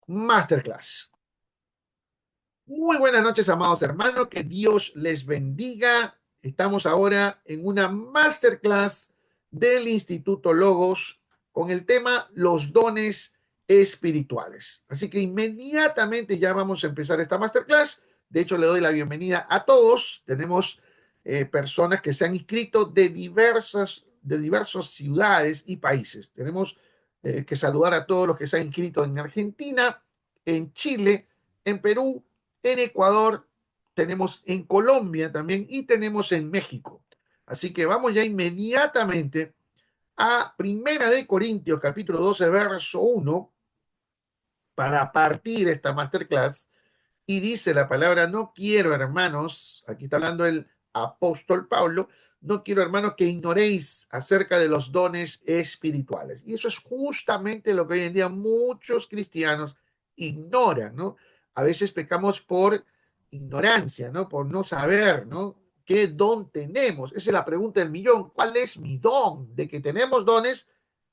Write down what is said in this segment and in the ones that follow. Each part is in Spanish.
Masterclass. Muy buenas noches, amados hermanos, que Dios les bendiga. Estamos ahora en una masterclass del Instituto Logos con el tema los dones espirituales. Así que inmediatamente ya vamos a empezar esta masterclass. De hecho, le doy la bienvenida a todos. Tenemos personas que se han inscrito de diversas ciudades y países. Tenemos que saludar a todos los que se han inscrito en Argentina, en Chile, en Perú, en Ecuador, tenemos en Colombia también y tenemos en México. Así que vamos ya inmediatamente a Primera de Corintios, capítulo 12, verso 1, para partir esta masterclass. Y dice la palabra, no quiero, hermanos, aquí está hablando el apóstol Pablo, no quiero, hermanos, que ignoréis acerca de los dones espirituales. Y eso es justamente lo que hoy en día muchos cristianos ignoran, ¿no? A veces pecamos por ignorancia, ¿no? Por no saber, ¿no? ¿Qué don tenemos? Esa es la pregunta del millón. ¿Cuál es mi don? De que tenemos dones,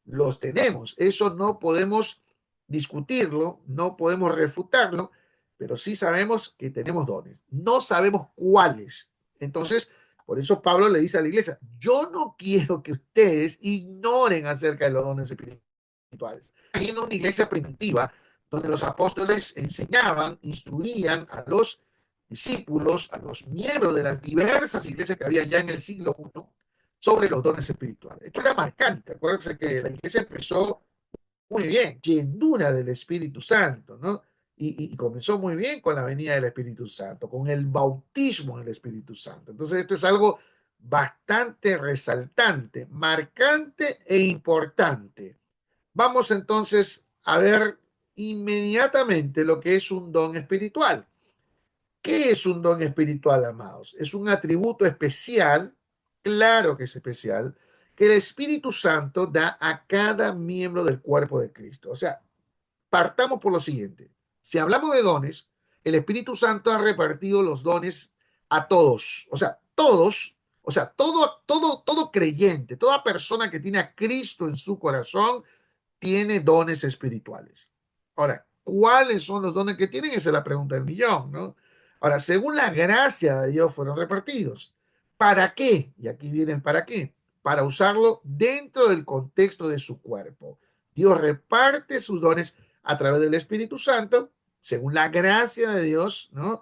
los tenemos. Eso no podemos discutirlo, no podemos refutarlo, pero sí sabemos que tenemos dones. No sabemos cuáles. Entonces, por eso Pablo le dice a la iglesia, yo no quiero que ustedes ignoren acerca de los dones espirituales. Hay en una iglesia primitiva donde los apóstoles enseñaban, instruían a los discípulos, a los miembros de las diversas iglesias que había ya en el siglo I, sobre los dones espirituales. Esto era marcante. Acuérdense que la iglesia empezó muy bien, llenura del Espíritu Santo, ¿no? Y comenzó muy bien con la venida del Espíritu Santo, con el bautismo en el Espíritu Santo. Entonces esto es algo bastante resaltante, marcante e importante. Vamos entonces a ver inmediatamente lo que es un don espiritual. ¿Qué es un don espiritual, amados? Es un atributo especial, claro que es especial, que el Espíritu Santo da a cada miembro del cuerpo de Cristo. O sea, partamos por lo siguiente. Si hablamos de dones, el Espíritu Santo ha repartido los dones a todos. Todo creyente, toda persona que tiene a Cristo en su corazón, tiene dones espirituales. Ahora, ¿cuáles son los dones que tienen? Esa es la pregunta del millón, ¿no? Ahora, según la gracia de Dios fueron repartidos. ¿Para qué? Y aquí viene el para qué. Para usarlo dentro del contexto de su cuerpo. Dios reparte sus dones a través del Espíritu Santo, según la gracia de Dios, ¿no?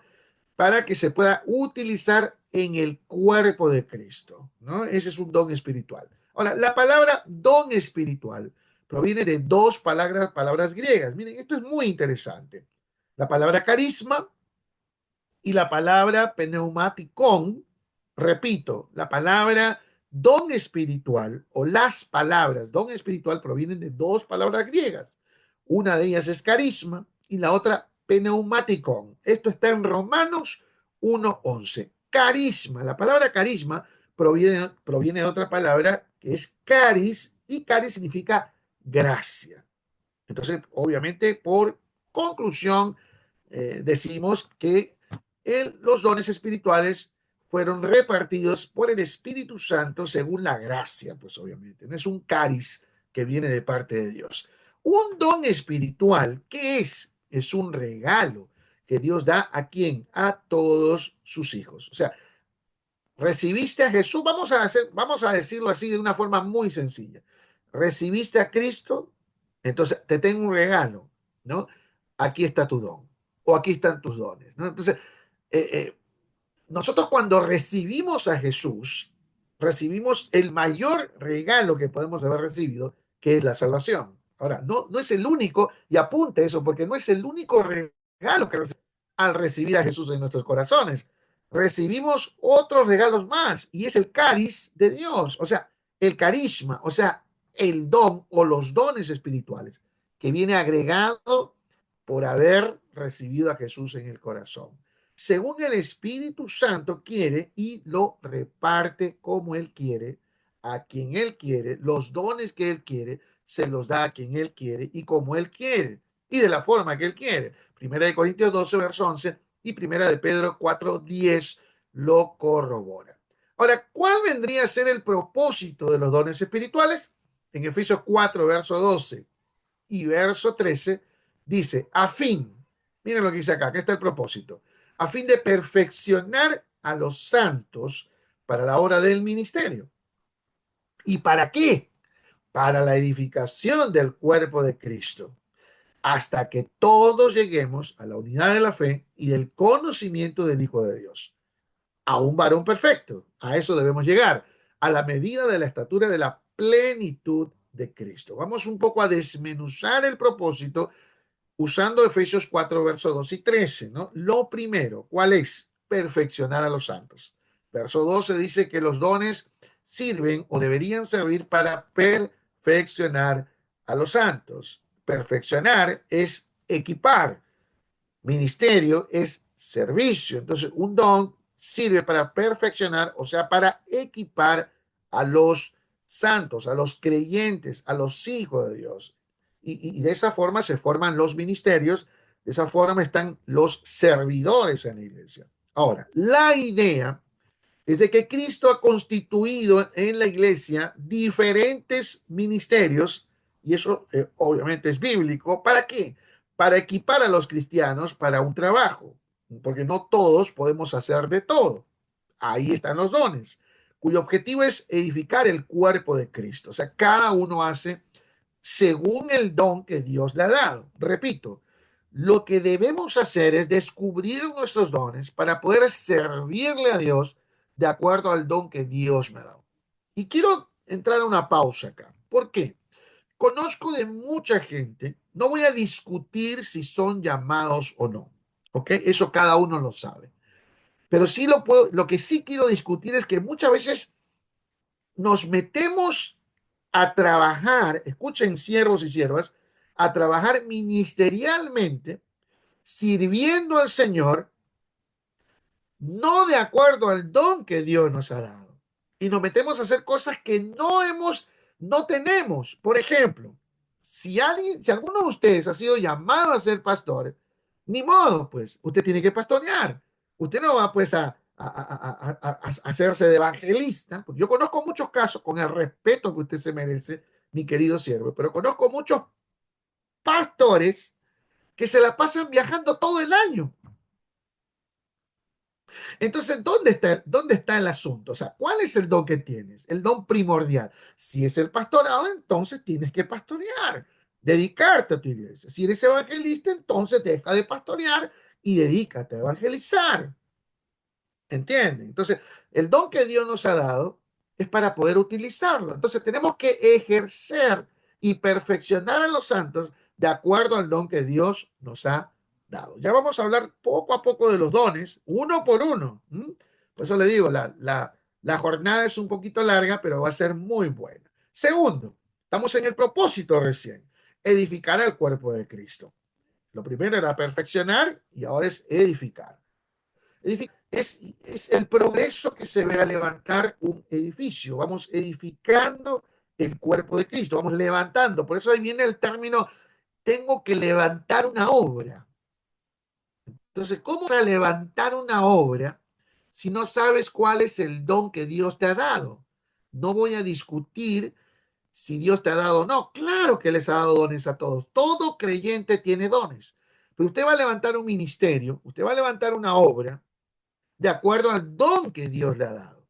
Para que se pueda utilizar en el cuerpo de Cristo, ¿no? Ese es un don espiritual. Ahora, la palabra don espiritual proviene de dos palabras griegas. Miren, esto es muy interesante. La palabra carisma y la palabra pneumaticón. Repito, la palabra don espiritual o las palabras don espiritual provienen de dos palabras griegas. Una de ellas es carisma y la otra pneumaticón. Esto está en Romanos 1:11. Carisma, la palabra carisma proviene de otra palabra que es caris y caris significa gracia. Entonces, obviamente, por conclusión, decimos que los dones espirituales fueron repartidos por el Espíritu Santo según la gracia, pues obviamente, no es un cariz que viene de parte de Dios. Un don espiritual, ¿qué es? Es un regalo que Dios da a quién? A todos sus hijos. O sea, recibiste a Jesús, vamos a decirlo así de una forma muy sencilla. Recibiste a Cristo, entonces te tengo un regalo, ¿no? Aquí está tu don, o aquí están tus dones, ¿no? Entonces, eh, eh, nosotros cuando recibimos a Jesús, recibimos el mayor regalo que podemos haber recibido, que es la salvación. Ahora, no es el único, y apunte eso, porque no es el único regalo que recibimos al recibir a Jesús en nuestros corazones. Recibimos otros regalos más, y es el cáliz de Dios, o sea, el carisma, o sea, el don o los dones espirituales, que viene agregado por haber recibido a Jesús en el corazón según el Espíritu Santo quiere y lo reparte como Él quiere, a quien Él quiere, los dones que Él quiere, se los da a quien Él quiere y como Él quiere y de la forma que Él quiere. Primera de Corintios 12, verso 11 y Primera de Pedro 4, 10 lo corrobora. Ahora, ¿cuál vendría a ser el propósito de los dones espirituales? En Efesios 4, verso 12 y verso 13 Dice, miren lo que dice acá, que está el propósito, a fin de perfeccionar a los santos para la obra del ministerio. ¿Y para qué? Para la edificación del cuerpo de Cristo, hasta que todos lleguemos a la unidad de la fe y del conocimiento del Hijo de Dios, a un varón perfecto. A eso debemos llegar, a la medida de la estatura de la plenitud de Cristo. Vamos un poco a desmenuzar el propósito usando Efesios 4, versos 2 y 13, ¿no? Lo primero, ¿cuál es? Perfeccionar a los santos. Verso 12 dice que los dones sirven o deberían servir para perfeccionar a los santos. Perfeccionar es equipar, ministerio es servicio. Entonces, un don sirve para perfeccionar, o sea, para equipar a los santos, a los creyentes, a los hijos de Dios. Y de esa forma se forman los ministerios, de esa forma están los servidores en la iglesia. Ahora, la idea es de que Cristo ha constituido en la iglesia diferentes ministerios, y eso obviamente es bíblico. ¿Para qué? Para equipar a los cristianos para un trabajo, porque no todos podemos hacer de todo. Ahí están los dones, cuyo objetivo es edificar el cuerpo de Cristo. O sea, cada uno hace según el don que Dios le ha dado. Repito, lo que debemos hacer es descubrir nuestros dones para poder servirle a Dios de acuerdo al don que Dios me ha dado. Y quiero entrar a una pausa acá. ¿Por qué? Conozco de mucha gente, no voy a discutir si son llamados o no, ¿ok? Eso cada uno lo sabe. Pero sí lo que sí quiero discutir es que muchas veces nos metemos a trabajar, escuchen siervos y siervas, a trabajar ministerialmente, sirviendo al Señor, no de acuerdo al don que Dios nos ha dado. Y nos metemos a hacer cosas que no tenemos. Por ejemplo, si alguno de ustedes ha sido llamado a ser pastor, ni modo, pues, usted tiene que pastorear. Usted no va, pues, a hacerse de evangelista. Yo conozco muchos casos, con el respeto que usted se merece, mi querido siervo, pero conozco muchos pastores que se la pasan viajando todo el año. Entonces, dónde está el asunto? O sea, ¿cuál es el don que tienes? El don primordial. Si es el pastorado, entonces tienes que pastorear, dedicarte a tu iglesia. Si eres evangelista, entonces deja de pastorear y dedícate a evangelizar. ¿Entienden? Entonces, el don que Dios nos ha dado es para poder utilizarlo. Entonces, tenemos que ejercer y perfeccionar a los santos de acuerdo al don que Dios nos ha dado. Ya vamos a hablar poco a poco de los dones, uno por uno. Por eso le digo, la jornada es un poquito larga, pero va a ser muy buena. Segundo, estamos en el propósito recién, edificar el cuerpo de Cristo. Lo primero era perfeccionar y ahora es edificar. Es el progreso que se ve a levantar un edificio. Vamos edificando el cuerpo de Cristo, vamos levantando. Por eso ahí viene el término, tengo que levantar una obra. Entonces, ¿cómo vas a levantar una obra si no sabes cuál es el don que Dios te ha dado? No voy a discutir si Dios te ha dado o no. Claro que les ha dado dones a todos. Todo creyente tiene dones. Pero usted va a levantar un ministerio, usted va a levantar una obra de acuerdo al don que Dios le ha dado.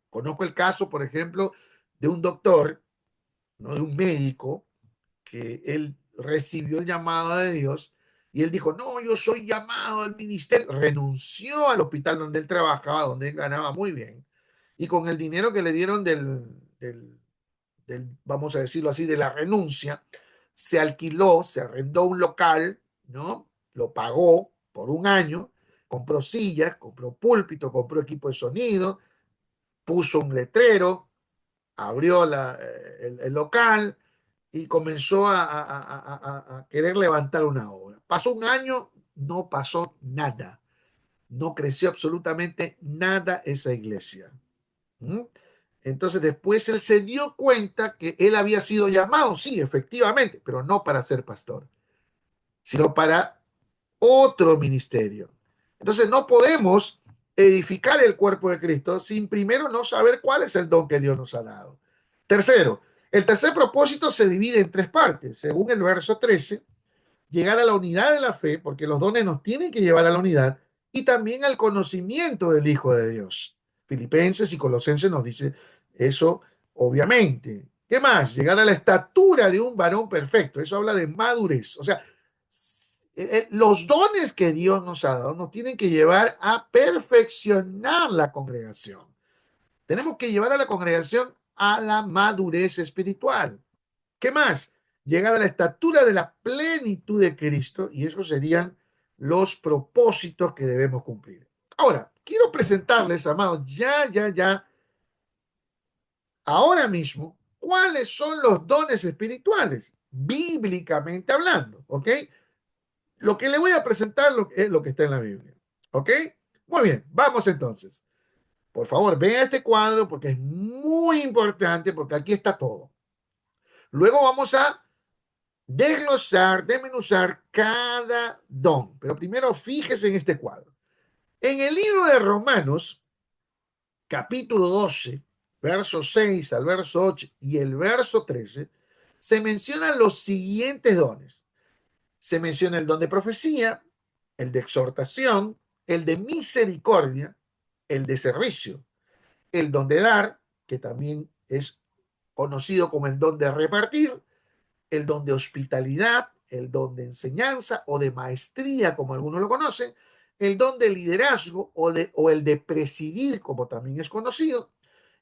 Conozco el caso, por ejemplo, de un doctor, ¿no? De un médico, que él recibió el llamado de Dios y él dijo, no, yo soy llamado al ministerio. Renunció al hospital donde él trabajaba, donde él ganaba muy bien, y con el dinero que le dieron vamos a decirlo así, de la renuncia, se alquiló, se arrendó un local, ¿no? Lo pagó por un año, compró sillas, compró púlpito, compró equipo de sonido, puso un letrero, abrió el local y comenzó a querer levantar una obra. Pasó un año, no pasó nada. No creció absolutamente nada esa iglesia. ¿Mm? Entonces después él se dio cuenta que él había sido llamado, sí, efectivamente, pero no para ser pastor, sino para otro ministerio. Entonces no podemos edificar el cuerpo de Cristo sin primero no saber cuál es el don que Dios nos ha dado. Tercero, el tercer propósito se divide en tres partes, según el verso 13. llegar a la unidad de la fe, porque los dones nos tienen que llevar a la unidad, y también al conocimiento del Hijo de Dios. Filipenses y Colosenses nos dice eso, obviamente. ¿Qué más? Llegar a la estatura de un varón perfecto. Eso habla de madurez. O sea, los dones que Dios nos ha dado nos tienen que llevar a perfeccionar la congregación. Tenemos que llevar a la congregación a la madurez espiritual. ¿Qué más? Llegar a la estatura de la plenitud de Cristo, y esos serían los propósitos que debemos cumplir. Ahora, quiero presentarles, amados, ahora mismo, cuáles son los dones espirituales, bíblicamente hablando, ¿ok? Lo que le voy a presentar es lo que está en la Biblia, ¿ok? Muy bien, vamos entonces. Por favor, vea este cuadro porque es muy importante, porque aquí está todo. Luego vamos a desglosar, desmenuzar cada don. Pero primero fíjese en este cuadro. En el libro de Romanos, capítulo 12, verso 6 al verso 8 y el verso 13, se mencionan los siguientes dones. Se menciona el don de profecía, el de exhortación, el de misericordia, el de servicio, el don de dar, que también es conocido como el don de repartir, el don de hospitalidad, el don de enseñanza o de maestría, como algunos lo conocen, el don de liderazgo o el de presidir, como también es conocido.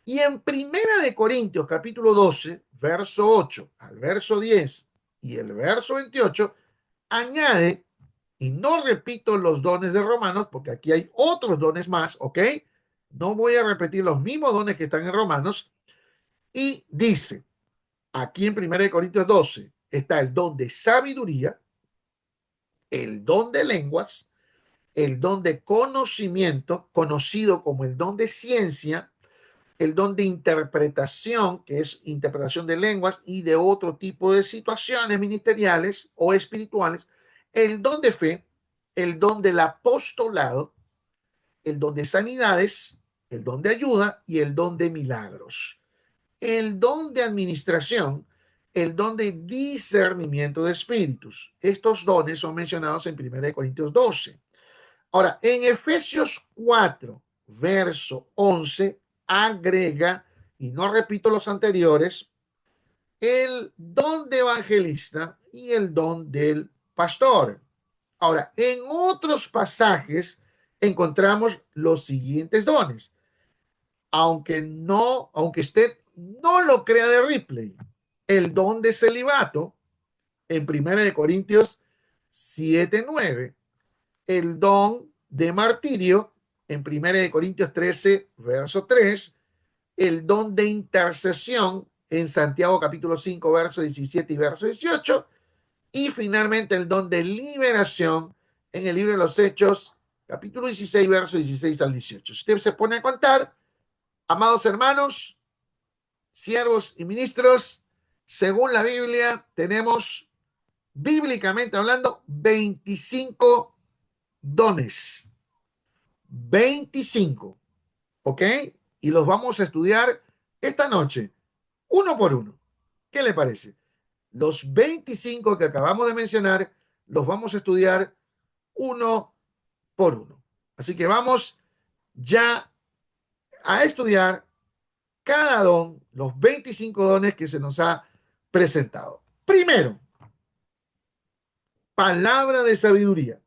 Y en Primera de Corintios, capítulo 12, verso 8 al verso 10 y el verso 28, añade, y no repito los dones de Romanos, porque aquí hay otros dones más, ¿ok? No voy a repetir los mismos dones que están en Romanos, y dice, aquí en 1 Corintios 12 está el don de sabiduría, el don de lenguas, el don de conocimiento, conocido como el don de ciencia, el don de interpretación, que es interpretación de lenguas y de otro tipo de situaciones ministeriales o espirituales, el don de fe, el don del apostolado, el don de sanidades, el don de ayuda y el don de milagros. El don de administración, el don de discernimiento de espíritus. Estos dones son mencionados en 1 Corintios 12. Ahora, en Efesios 4, verso 11, agrega, y no repito los anteriores, el don de evangelista y el don del pastor. Ahora, en otros pasajes encontramos los siguientes dones, aunque usted no lo crea de Ripley, el don de celibato en 1 Corintios 7:9, el don de martirio en 1 Corintios 13, verso 3, el don de intercesión en Santiago capítulo 5, verso 17 y verso 18, y finalmente el don de liberación en el libro de los Hechos, capítulo 16, verso 16 al 18. Si usted se pone a contar, amados hermanos, siervos y ministros, según la Biblia, tenemos, bíblicamente hablando, 25 dones. 25, ¿ok? Y los vamos a estudiar esta noche, uno por uno. ¿Qué le parece? Los 25 que acabamos de mencionar, los vamos a estudiar uno por uno. Así que vamos ya a estudiar cada don, los 25 dones que se nos ha presentado. Primero, palabra de sabiduría.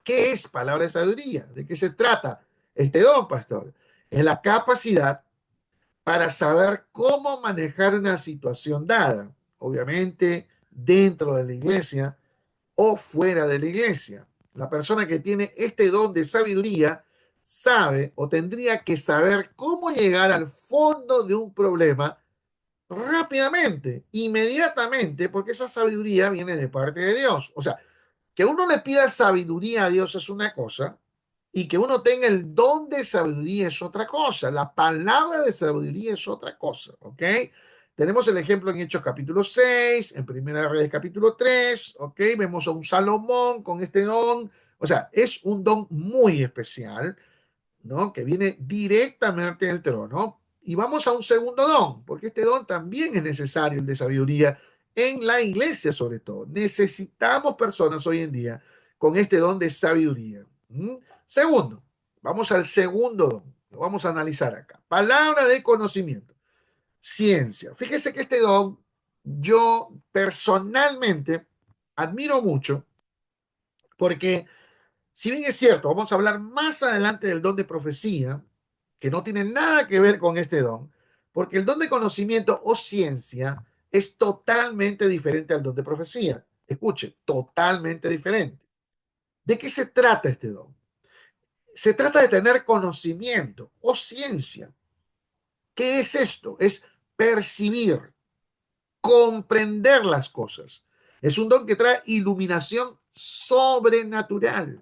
¿Qué es palabra de sabiduría? ¿De qué se trata este don, pastor? Es la capacidad para saber cómo manejar una situación dada, obviamente dentro de la iglesia o fuera de la iglesia. La persona que tiene este don de sabiduría sabe o tendría que saber cómo llegar al fondo de un problema rápidamente, inmediatamente, porque esa sabiduría viene de parte de Dios. O sea, que uno le pida sabiduría a Dios es una cosa, y que uno tenga el don de sabiduría es otra cosa. La palabra de sabiduría es otra cosa, ¿ok? Tenemos el ejemplo en Hechos capítulo 6, en Primera Reyes capítulo 3, ¿ok? Vemos a un Salomón con este don. O sea, es un don muy especial, ¿no? Que viene directamente del trono. Y vamos a un segundo don, porque este don también es necesario, el de sabiduría, en la iglesia sobre todo. Necesitamos personas hoy en día con este don de sabiduría. Segundo, vamos al segundo don. Lo vamos a analizar acá. Palabra de conocimiento. Ciencia. Fíjese que este don yo personalmente admiro mucho porque si bien es cierto, vamos a hablar más adelante del don de profecía, que no tiene nada que ver con este don, porque el don de conocimiento o ciencia es totalmente diferente al don de profecía. Escuche, totalmente diferente. ¿De qué se trata este don? Se trata de tener conocimiento o ciencia. ¿Qué es esto? Es percibir, comprender las cosas. Es un don que trae iluminación sobrenatural.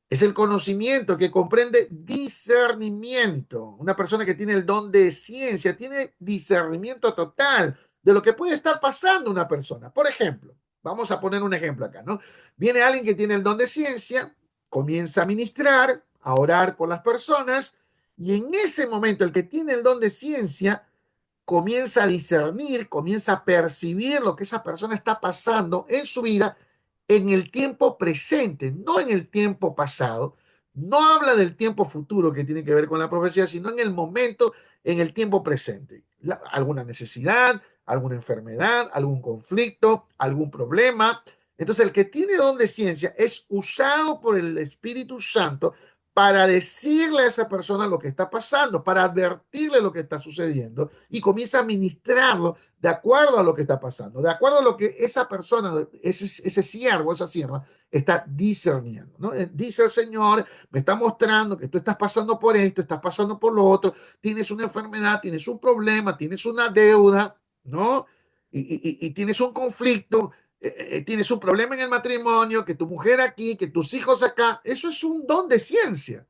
Es el conocimiento que comprende discernimiento. Una persona que tiene el don de ciencia tiene discernimiento total de lo que puede estar pasando una persona. Por ejemplo, vamos a poner un ejemplo acá, ¿no? Viene alguien que tiene el don de ciencia, comienza a ministrar, a orar por las personas, y en ese momento el que tiene el don de ciencia comienza a discernir, comienza a percibir lo que esa persona está pasando en su vida en el tiempo presente, no en el tiempo pasado. No habla del tiempo futuro que tiene que ver con la profecía, sino en el momento, en el tiempo presente. Alguna necesidad, alguna enfermedad, algún conflicto, algún problema. Entonces, el que tiene don de ciencia es usado por el Espíritu Santo para decirle a esa persona lo que está pasando, para advertirle lo que está sucediendo y comienza a ministrarlo de acuerdo a lo que está pasando, de acuerdo a lo que esa persona, ese siervo, esa sierva, está discerniendo, ¿no? Dice el Señor, me está mostrando que tú estás pasando por esto, estás pasando por lo otro, tienes una enfermedad, tienes un problema, tienes una deuda, ¿no? Y tienes un conflicto, tienes un problema en el matrimonio, que tu mujer aquí, que tus hijos acá, eso es un don de ciencia.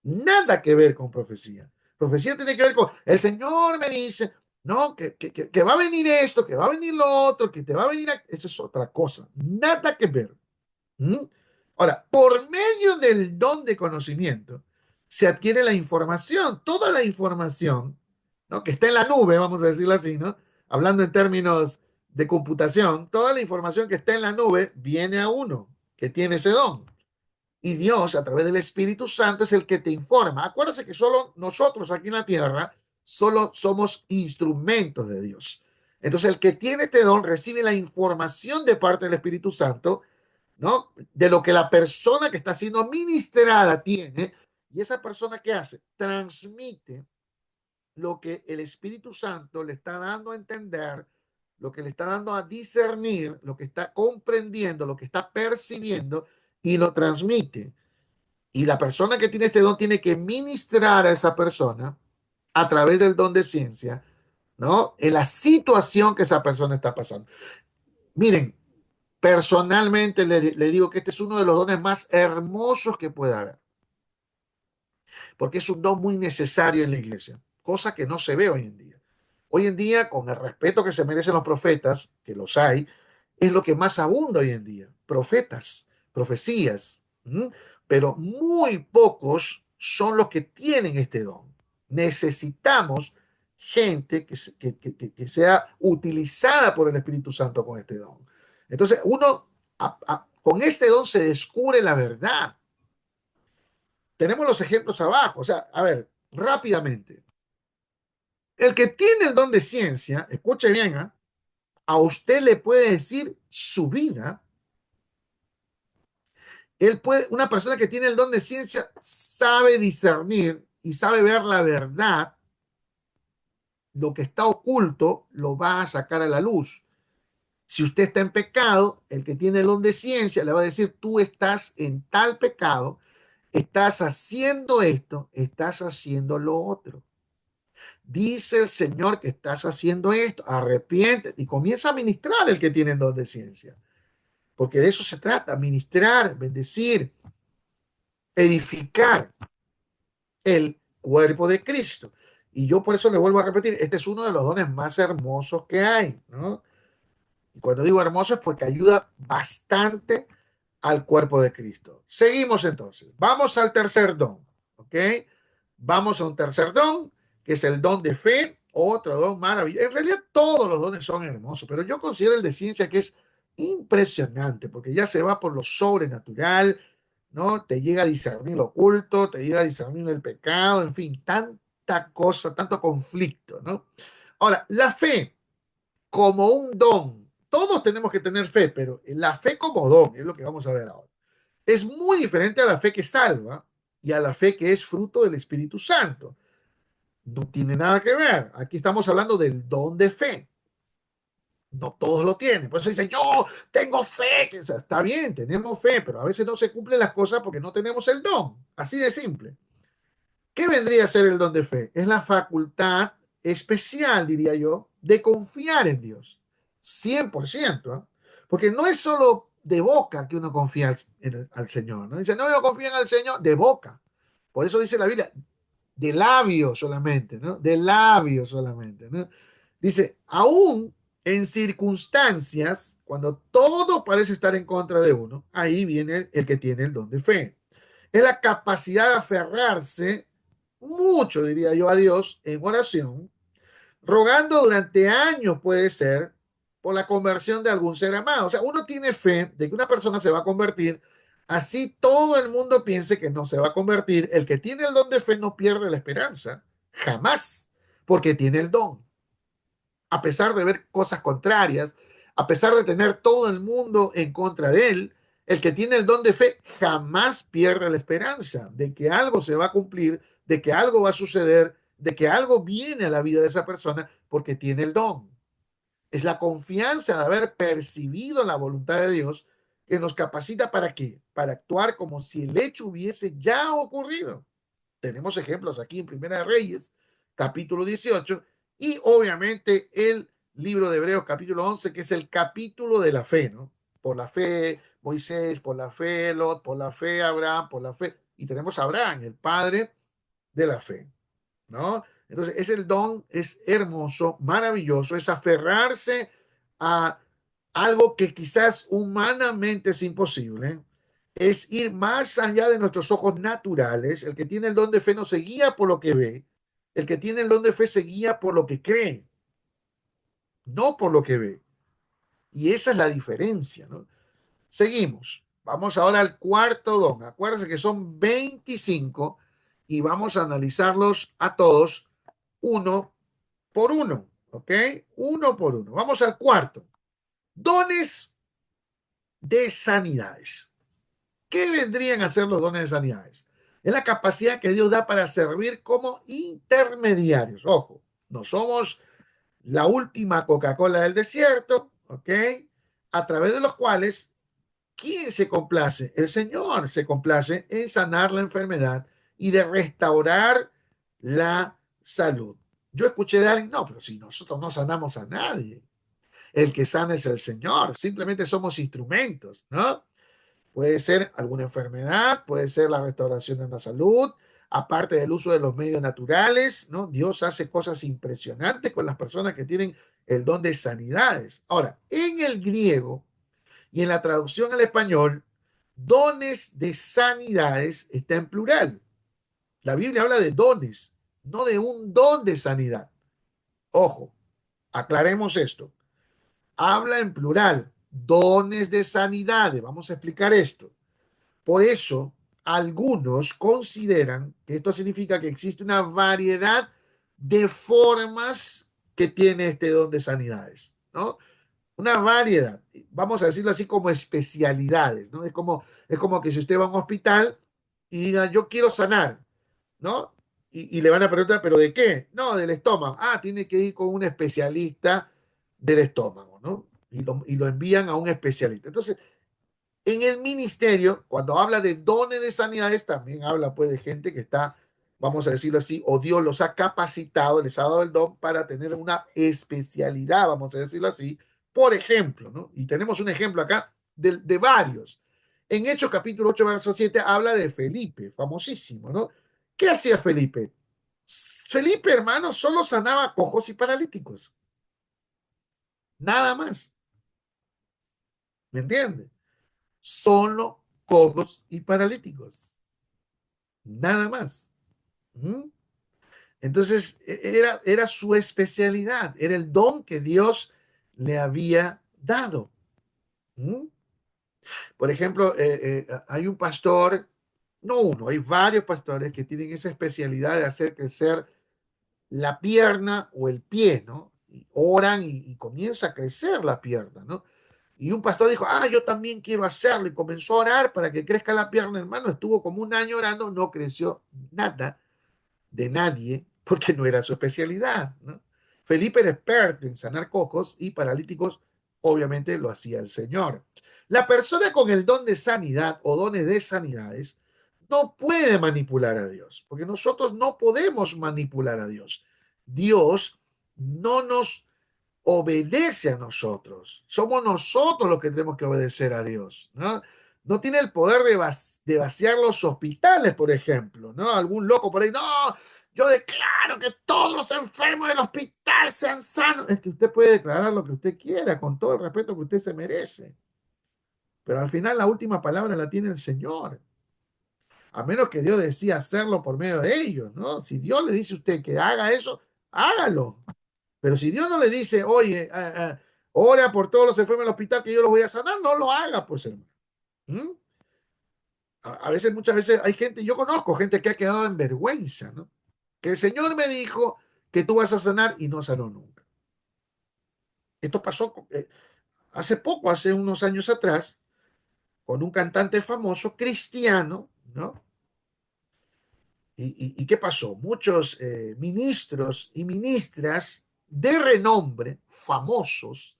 Nada que ver con profecía. Profecía tiene que ver con, el Señor me dice, no, que va a venir esto, que va a venir lo otro, que te va a venir, eso es otra cosa. Nada que ver. ¿Mm? Ahora, por medio del don de conocimiento, se adquiere la información, toda la información, ¿no? Que está en la nube, vamos a decirlo así, ¿no? Hablando en términos de computación, toda la información que está en la nube viene a uno que tiene ese don. Y Dios, a través del Espíritu Santo, es el que te informa. Acuérdense que solo nosotros aquí en la tierra, solo somos instrumentos de Dios. Entonces, el que tiene este don recibe la información de parte del Espíritu Santo, ¿no? De lo que la persona que está siendo ministrada tiene. Y esa persona, ¿qué hace? Transmite lo que el Espíritu Santo le está dando a entender, lo que le está dando a discernir, lo que está comprendiendo, lo que está percibiendo y lo transmite. Y la persona que tiene este don tiene que ministrar a esa persona a través del don de ciencia, ¿no? En la situación que esa persona está pasando. Miren, personalmente le digo que este es uno de los dones más hermosos que puede haber, porque es un don muy necesario en la iglesia, cosa que no se ve hoy en día. Hoy en día, con el respeto que se merecen los profetas, que los hay, es lo que más abunda hoy en día. Profetas, profecías. ¿M? Pero muy pocos son los que tienen este don. Necesitamos gente que sea utilizada por el Espíritu Santo con este don. Entonces, uno con este don se descubre la verdad. Tenemos los ejemplos abajo. O sea, a ver, rápidamente. El que tiene el don de ciencia, escuche bien, ¿eh? A usted le puede decir su vida. Él puede, una persona que tiene el don de ciencia sabe discernir y sabe ver la verdad. Lo que está oculto lo va a sacar a la luz. Si usted está en pecado, el que tiene el don de ciencia le va a decir, tú estás en tal pecado, estás haciendo esto, estás haciendo lo otro. Dice el Señor que estás haciendo esto, arrepiente y comienza a ministrar el que tiene el don de ciencia. Porque de eso se trata, ministrar, bendecir, edificar el cuerpo de Cristo. Y yo por eso le vuelvo a repetir, este es uno de los dones más hermosos que hay, ¿no? Y cuando digo hermoso es porque ayuda bastante al cuerpo de Cristo. Seguimos entonces. Vamos al tercer don, ¿ok? Vamos a un tercer don, que es el don de fe. otro don maravilloso. En realidad todos los dones son hermosos, pero yo considero el de ciencia que es impresionante, porque ya se va por lo sobrenatural, ¿no? Te llega a discernir lo oculto, te llega a discernir el pecado, en fin, tanta cosa, tanto conflicto, ¿no? Ahora, la fe como un don. Todos tenemos que tener fe, pero la fe como don es lo que vamos a ver ahora. Es muy diferente a la fe que salva y a la fe que es fruto del Espíritu Santo. No tiene nada que ver. Aquí estamos hablando del don de fe. No todos lo tienen. Por eso dicen, yo tengo fe. O sea, está bien, tenemos fe, pero a veces no se cumplen las cosas porque no tenemos el don. Así de simple. ¿Qué vendría a ser el don de fe? Es la facultad especial, diría yo, de confiar en Dios. 100%. ¿Eh? Porque no es solo de boca que uno confía al Señor. ¿No? Dice, no, yo confío en el Señor, de boca. Por eso dice la Biblia, de labios solamente, ¿no? De labios solamente, ¿no? Dice, aún en circunstancias, cuando todo parece estar en contra de uno, ahí viene el que tiene el don de fe. Es la capacidad de aferrarse mucho, diría yo, a Dios en oración, rogando durante años, puede ser, por la conversión de algún ser amado. O sea, uno tiene fe de que una persona se va a convertir, así todo el mundo piense que no se va a convertir. El que tiene el don de fe no pierde la esperanza, jamás, porque tiene el don. A pesar de ver cosas contrarias, a pesar de tener todo el mundo en contra de él, el que tiene el don de fe jamás pierde la esperanza de que algo se va a cumplir, de que algo va a suceder, de que algo viene a la vida de esa persona porque tiene el don. Es la confianza de haber percibido la voluntad de Dios que nos capacita para qué? Para actuar como si el hecho hubiese ya ocurrido. Tenemos ejemplos aquí en Primera de Reyes, capítulo 18, y obviamente el libro de Hebreos, capítulo 11, que es el capítulo de la fe, ¿no? Por la fe Moisés, por la fe Lot, por la fe Abraham, por la fe, y tenemos a Abraham, el padre de la fe, ¿no? Entonces, es el don, es hermoso, maravilloso, es aferrarse a algo que quizás humanamente es imposible, es ir más allá de nuestros ojos naturales. El que tiene el don de fe no se guía por lo que ve, el que tiene el don de fe se guía por lo que cree, no por lo que ve. Y esa es la diferencia, ¿no? Seguimos. Vamos ahora al cuarto don. Acuérdense que son 25 y vamos a analizarlos a todos uno por uno, ¿ok? Uno por uno. Vamos al cuarto. Dones de sanidades. ¿Qué vendrían a ser los dones de sanidades? Es la capacidad que Dios da para servir como intermediarios. Ojo, no somos la última Coca-Cola del desierto, ¿ok? A través de los cuales, ¿quién se complace? El Señor se complace en sanar la enfermedad y de restaurar la salud. Yo escuché de alguien, no, pero si nosotros no sanamos a nadie, el que sana es el Señor, simplemente somos instrumentos, ¿no? Puede ser alguna enfermedad, puede ser la restauración de la salud, aparte del uso de los medios naturales, ¿no? Dios hace cosas impresionantes con las personas que tienen el don de sanidades. Ahora, en el griego y en la traducción al español, dones de sanidades está en plural. La Biblia habla de dones, no de un don de sanidad. Ojo, aclaremos esto. Habla en plural, dones de sanidades. Vamos a explicar esto. Por eso, algunos consideran que esto significa que existe una variedad de formas que tiene este don de sanidades, ¿no? Una variedad, vamos a decirlo así como especialidades, ¿no? Es como que si usted va a un hospital y diga, yo quiero sanar, ¿no? Y le van a preguntar, ¿pero de qué? No, del estómago. Ah, tiene que ir con un especialista del estómago, ¿no? Y lo envían a un especialista. Entonces, en el ministerio, cuando habla de dones de sanidades, también habla pues de gente que está, vamos a decirlo así, o Dios los ha capacitado, les ha dado el don para tener una especialidad, vamos a decirlo así, por ejemplo, ¿no? Y tenemos un ejemplo acá de varios. En Hechos capítulo 8, verso 7, habla de Felipe, famosísimo, ¿no? ¿Qué hacía Felipe? Felipe, hermano, solo sanaba cojos y paralíticos. Nada más. ¿Me entiendes? Solo cojos y paralíticos. Nada más. ¿Mm? Entonces, era su especialidad, era el don que Dios le había dado. ¿Mm? Por ejemplo, hay un pastor, no uno, hay varios pastores que tienen esa especialidad de hacer crecer la pierna o el pie, ¿no? Y oran y comienza a crecer la pierna, ¿no? Y un pastor dijo, yo también quiero hacerlo, y comenzó a orar para que crezca la pierna, hermano. Estuvo como un año orando, no creció nada de nadie, porque no era su especialidad, ¿no? Felipe era experto en sanar cojos y paralíticos, obviamente lo hacía el Señor. La persona con el don de sanidad o dones de sanidades no puede manipular a Dios, porque nosotros no podemos manipular a Dios. Dios no nos obedece a nosotros. Somos nosotros los que tenemos que obedecer a Dios, ¿no? No tiene el poder de vaciar los hospitales, por ejemplo, ¿no? Algún loco por ahí, no, yo declaro que todos los enfermos del hospital sean sanos. Es que usted puede declarar lo que usted quiera, con todo el respeto que usted se merece. Pero al final la última palabra la tiene el Señor. A menos que Dios decida hacerlo por medio de ellos, ¿no? Si Dios le dice a usted que haga eso, hágalo. Pero si Dios no le dice, oye, ora por todos los enfermos del hospital que yo los voy a sanar, no lo haga, pues hermano. ¿Mm? A veces, muchas veces hay gente, yo conozco gente que ha quedado en vergüenza, ¿no? Que el Señor me dijo que tú vas a sanar y no sanó nunca. Esto pasó hace poco, hace unos años atrás, con un cantante famoso cristiano, ¿no? ¿Y qué pasó? Muchos ministros y ministras de renombre, famosos,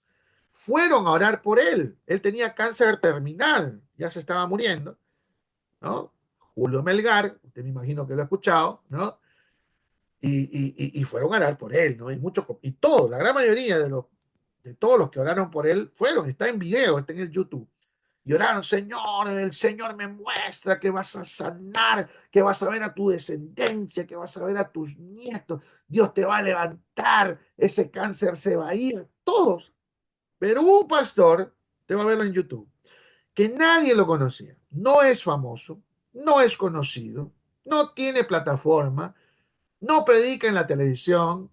fueron a orar por él. Él tenía cáncer terminal, ya se estaba muriendo, ¿no? Julio Melgar, usted me imagino que lo ha escuchado, ¿no? Y fueron a orar por él, ¿no? Y todos, la gran mayoría de todos los que oraron por él fueron, está en video, está en el YouTube. Y oraron, Señor, el Señor me muestra que vas a sanar, que vas a ver a tu descendencia, que vas a ver a tus nietos. Dios te va a levantar, ese cáncer se va a ir, todos. Pero hubo un pastor, te va a verlo en YouTube, que nadie lo conocía. No es famoso, no es conocido, no tiene plataforma, no predica en la televisión.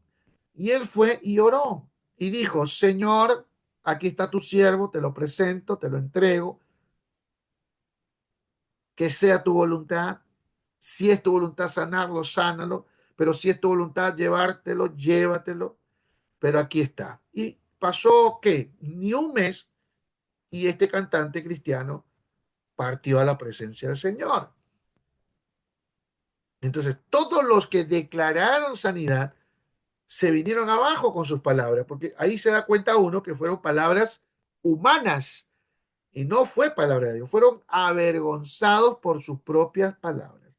Y él fue y oró y dijo, Señor, aquí está tu siervo, te lo presento, te lo entrego, que sea tu voluntad. Si es tu voluntad sanarlo, sánalo, pero si es tu voluntad llevártelo, llévatelo, pero aquí está. Y pasó, ¿qué? Ni un mes y este cantante cristiano partió a la presencia del Señor. Entonces, todos los que declararon sanidad se vinieron abajo con sus palabras, porque ahí se da cuenta uno que fueron palabras humanas y no fue palabra de Dios, fueron avergonzados por sus propias palabras.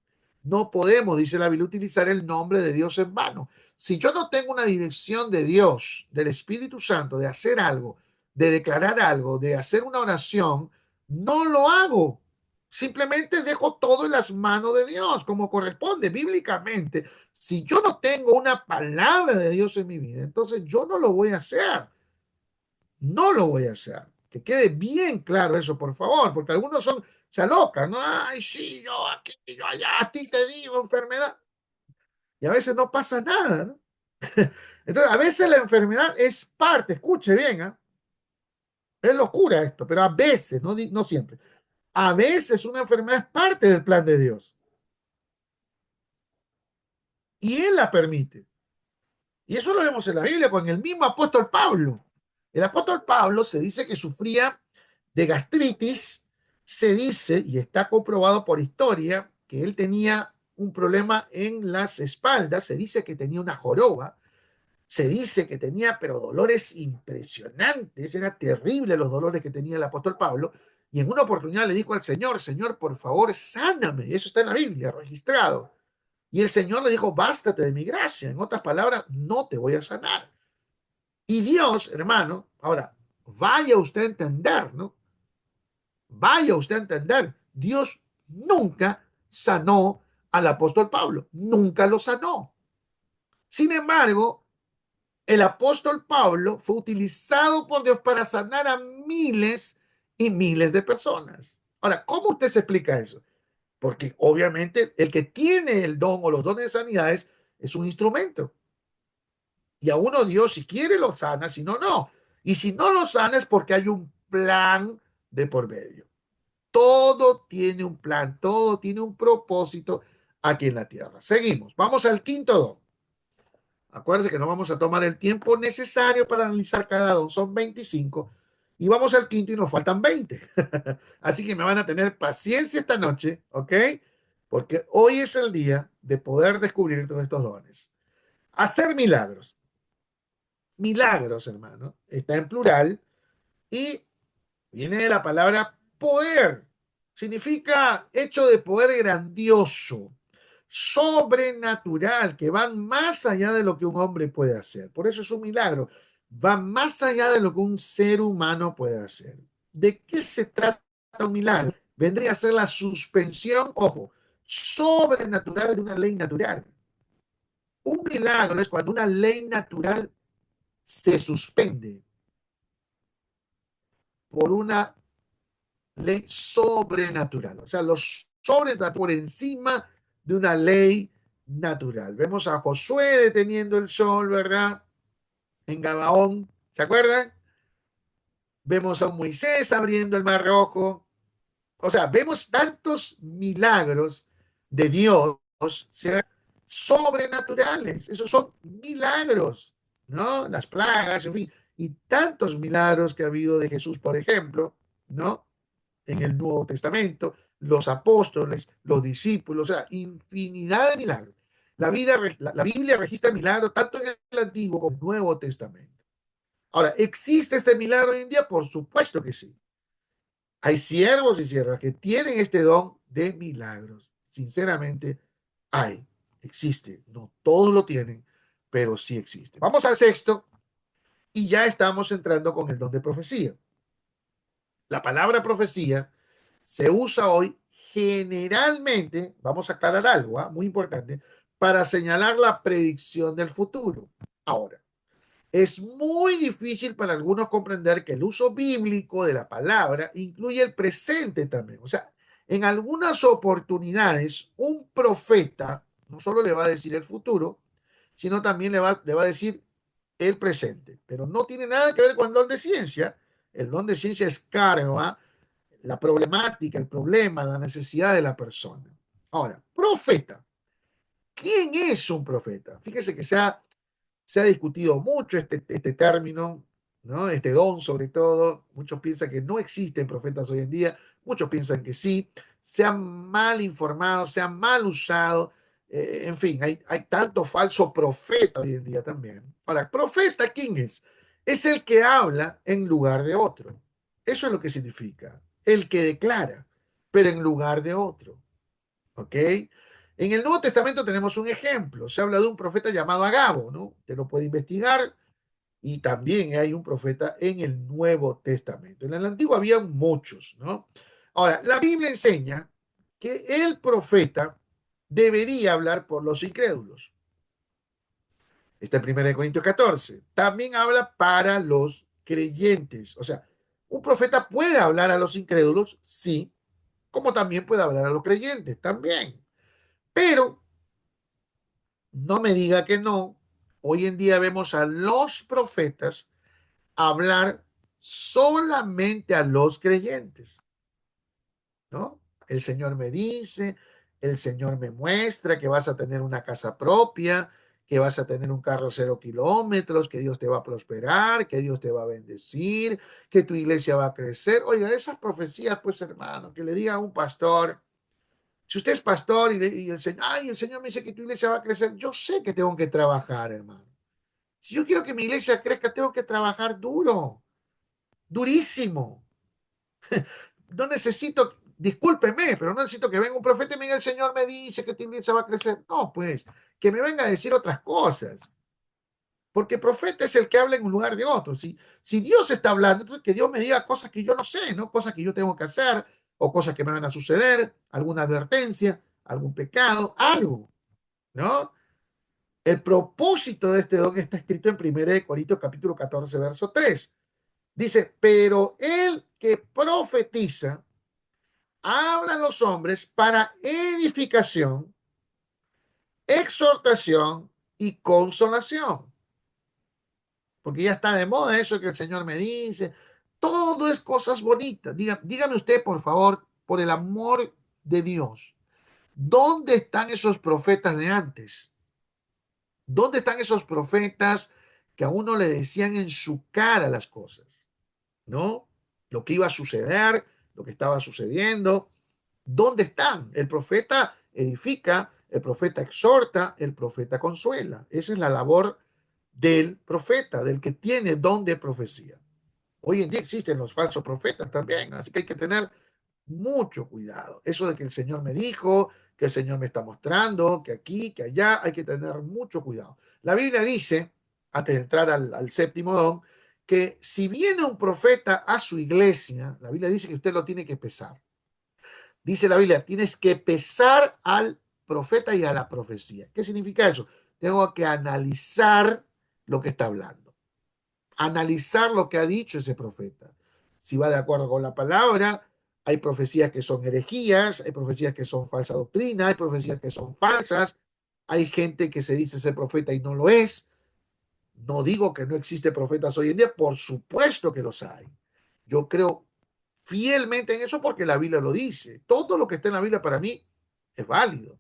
No podemos, dice la Biblia, utilizar el nombre de Dios en vano. Si yo no tengo una dirección de Dios, del Espíritu Santo, de hacer algo, de declarar algo, de hacer una oración, no lo hago. Simplemente dejo todo en las manos de Dios, como corresponde bíblicamente. Si yo no tengo una palabra de Dios en mi vida, entonces yo no lo voy a hacer. No lo voy a hacer. Que quede bien claro eso, por favor, porque algunos se alocan, ¿no? Ay, sí, yo aquí, yo allá, a ti te digo enfermedad. Y a veces no pasa nada, ¿no? Entonces, a veces la enfermedad es parte, escuche bien, ¿eh? Es locura esto, pero a veces, no siempre. A veces una enfermedad es parte del plan de Dios y Él la permite. Y eso lo vemos en la Biblia con el mismo apóstol Pablo. El apóstol Pablo se dice que sufría de gastritis, se dice, y está comprobado por historia, que él tenía un problema en las espaldas, se dice que tenía una joroba, se dice que tenía, pero dolores impresionantes, era terrible los dolores que tenía el apóstol Pablo, y en una oportunidad le dijo al Señor, Señor, por favor, sáname, y eso está en la Biblia, registrado. Y el Señor le dijo, bástate de mi gracia. En otras palabras, no te voy a sanar. Y Dios, hermano, ahora, vaya usted a entender, ¿no? Vaya usted a entender, Dios nunca sanó al apóstol Pablo, nunca lo sanó. Sin embargo, el apóstol Pablo fue utilizado por Dios para sanar a miles y miles de personas. Ahora, ¿cómo usted se explica eso? Porque obviamente el que tiene el don o los dones de sanidades es un instrumento. Y a uno Dios, si quiere, lo sana, si no, no. Y si no lo sana es porque hay un plan de por medio. Todo tiene un plan, todo tiene un propósito aquí en la tierra. Seguimos. Vamos al quinto don. Acuérdense que no vamos a tomar el tiempo necesario para analizar cada don, son 25. Y vamos al quinto y nos faltan 20. Así que me van a tener paciencia esta noche, ¿ok? Porque hoy es el día de poder descubrir todos estos dones. Hacer milagros. Milagros, hermano. Está en plural y viene de la palabra poder. Significa hecho de poder grandioso, sobrenatural, que van más allá de lo que un hombre puede hacer. Por eso es un milagro. Va más allá de lo que un ser humano puede hacer. ¿De qué se trata un milagro? Vendría a ser la suspensión, ojo, sobrenatural de una ley natural. Un milagro es cuando una ley natural se suspende por una ley sobrenatural. O sea, lo sobrenatural por encima de una ley natural. Vemos a Josué deteniendo el sol, ¿verdad? En Gabaón, ¿se acuerdan? Vemos a Moisés abriendo el mar rojo. O sea, vemos tantos milagros de Dios, ¿cierto? Sobrenaturales. Esos son milagros, ¿no? Las plagas, en fin. Y tantos milagros que ha habido de Jesús, por ejemplo, ¿no? En el Nuevo Testamento, los apóstoles, los discípulos, o sea, infinidad de milagros. La Biblia registra milagros tanto en el Antiguo como en el Nuevo Testamento. Ahora, ¿existe este milagro hoy en día? Por supuesto que sí. Hay siervos y siervas que tienen este don de milagros. Sinceramente, hay, existe. No todos lo tienen, pero sí existe. Vamos al sexto y ya estamos entrando con el don de profecía. La palabra profecía se usa hoy generalmente, vamos a aclarar algo, muy importante, para señalar la predicción del futuro. Ahora, es muy difícil para algunos comprender que el uso bíblico de la palabra incluye el presente también. O sea, en algunas oportunidades, un profeta no solo le va a decir el futuro, sino también le va a decir el presente. Pero no tiene nada que ver con el don de ciencia. El don de ciencia escarba la problemática, el problema, la necesidad de la persona. Ahora, profeta. ¿Quién es un profeta? Fíjese que se ha discutido mucho este término, ¿no? Este don sobre todo. Muchos piensan que no existen profetas hoy en día, muchos piensan que sí. Se han mal informado, se han mal usado. En fin, hay tanto falso profeta hoy en día también. Ahora, profeta, ¿quién es? Es el que habla en lugar de otro. Eso es lo que significa. El que declara, pero en lugar de otro. ¿Ok? En el Nuevo Testamento tenemos un ejemplo. Se habla de un profeta llamado Agabo, ¿no? Usted lo puede investigar y también hay un profeta en el Nuevo Testamento. En el Antiguo había muchos, ¿no? Ahora, la Biblia enseña que el profeta debería hablar por los incrédulos. Está en 1 Corintios 14. También habla para los creyentes. O sea, un profeta puede hablar a los incrédulos, sí, como también puede hablar a los creyentes, también. Pero no me diga que no. Hoy en día vemos a los profetas hablar solamente a los creyentes, ¿no? El Señor me dice, el Señor me muestra que vas a tener una casa propia, que vas a tener un carro 0 kilómetros, que Dios te va a prosperar, que Dios te va a bendecir, que tu iglesia va a crecer. Oiga, esas profecías, pues hermano, que le diga a un pastor, si usted es pastor y el Señor, ay, el Señor me dice que tu iglesia va a crecer, yo sé que tengo que trabajar, hermano. Si yo quiero que mi iglesia crezca, tengo que trabajar duro, durísimo. No necesito, discúlpeme, pero no necesito que venga un profeta y me diga, el Señor me dice que tu iglesia va a crecer. No, pues, que me venga a decir otras cosas. Porque profeta es el que habla en un lugar de otro. Si Dios está hablando, entonces que Dios me diga cosas que yo no sé, ¿no? Cosas que yo tengo que hacer o cosas que me van a suceder, alguna advertencia, algún pecado, algo, ¿no? El propósito de este don está escrito en 1 Corintios capítulo 14, verso 3. Dice, pero el que profetiza habla a los hombres para edificación, exhortación y consolación. Porque ya está de moda eso que el Señor me dice. Todo es cosas bonitas. Dígame usted, por favor, por el amor de Dios, ¿dónde están esos profetas de antes? ¿Dónde están esos profetas que a uno le decían en su cara las cosas? ¿No? Lo que iba a suceder, lo que estaba sucediendo. ¿Dónde están? El profeta edifica, el profeta exhorta, el profeta consuela. Esa es la labor del profeta, del que tiene don de profecía. Hoy en día existen los falsos profetas también, así que hay que tener mucho cuidado. Eso de que el Señor me dijo, que el Señor me está mostrando, que aquí, que allá, hay que tener mucho cuidado. La Biblia dice, antes de entrar al séptimo don, que si viene un profeta a su iglesia, la Biblia dice que usted lo tiene que pesar. Dice la Biblia, tienes que pesar al profeta y a la profecía. ¿Qué significa eso? Tengo que analizar lo que está hablando, analizar lo que ha dicho ese profeta. Si va de acuerdo con la palabra, hay profecías que son herejías, hay profecías que son falsa doctrina, hay profecías que son falsas, hay gente que se dice ser profeta y no lo es. No digo que no existe profetas hoy en día, por supuesto que los hay. Yo creo fielmente en eso porque la Biblia lo dice. Todo lo que está en la Biblia para mí es válido.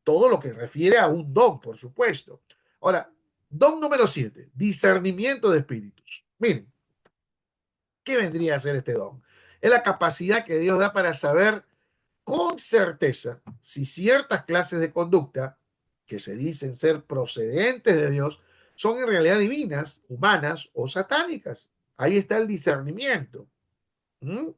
Todo lo que refiere a un don, por supuesto. Ahora, don número 7, discernimiento de espíritus. Miren, ¿qué vendría a ser este don? Es la capacidad que Dios da para saber con certeza si ciertas clases de conducta que se dicen ser procedentes de Dios son en realidad divinas, humanas o satánicas. Ahí está el discernimiento. ¿Mm?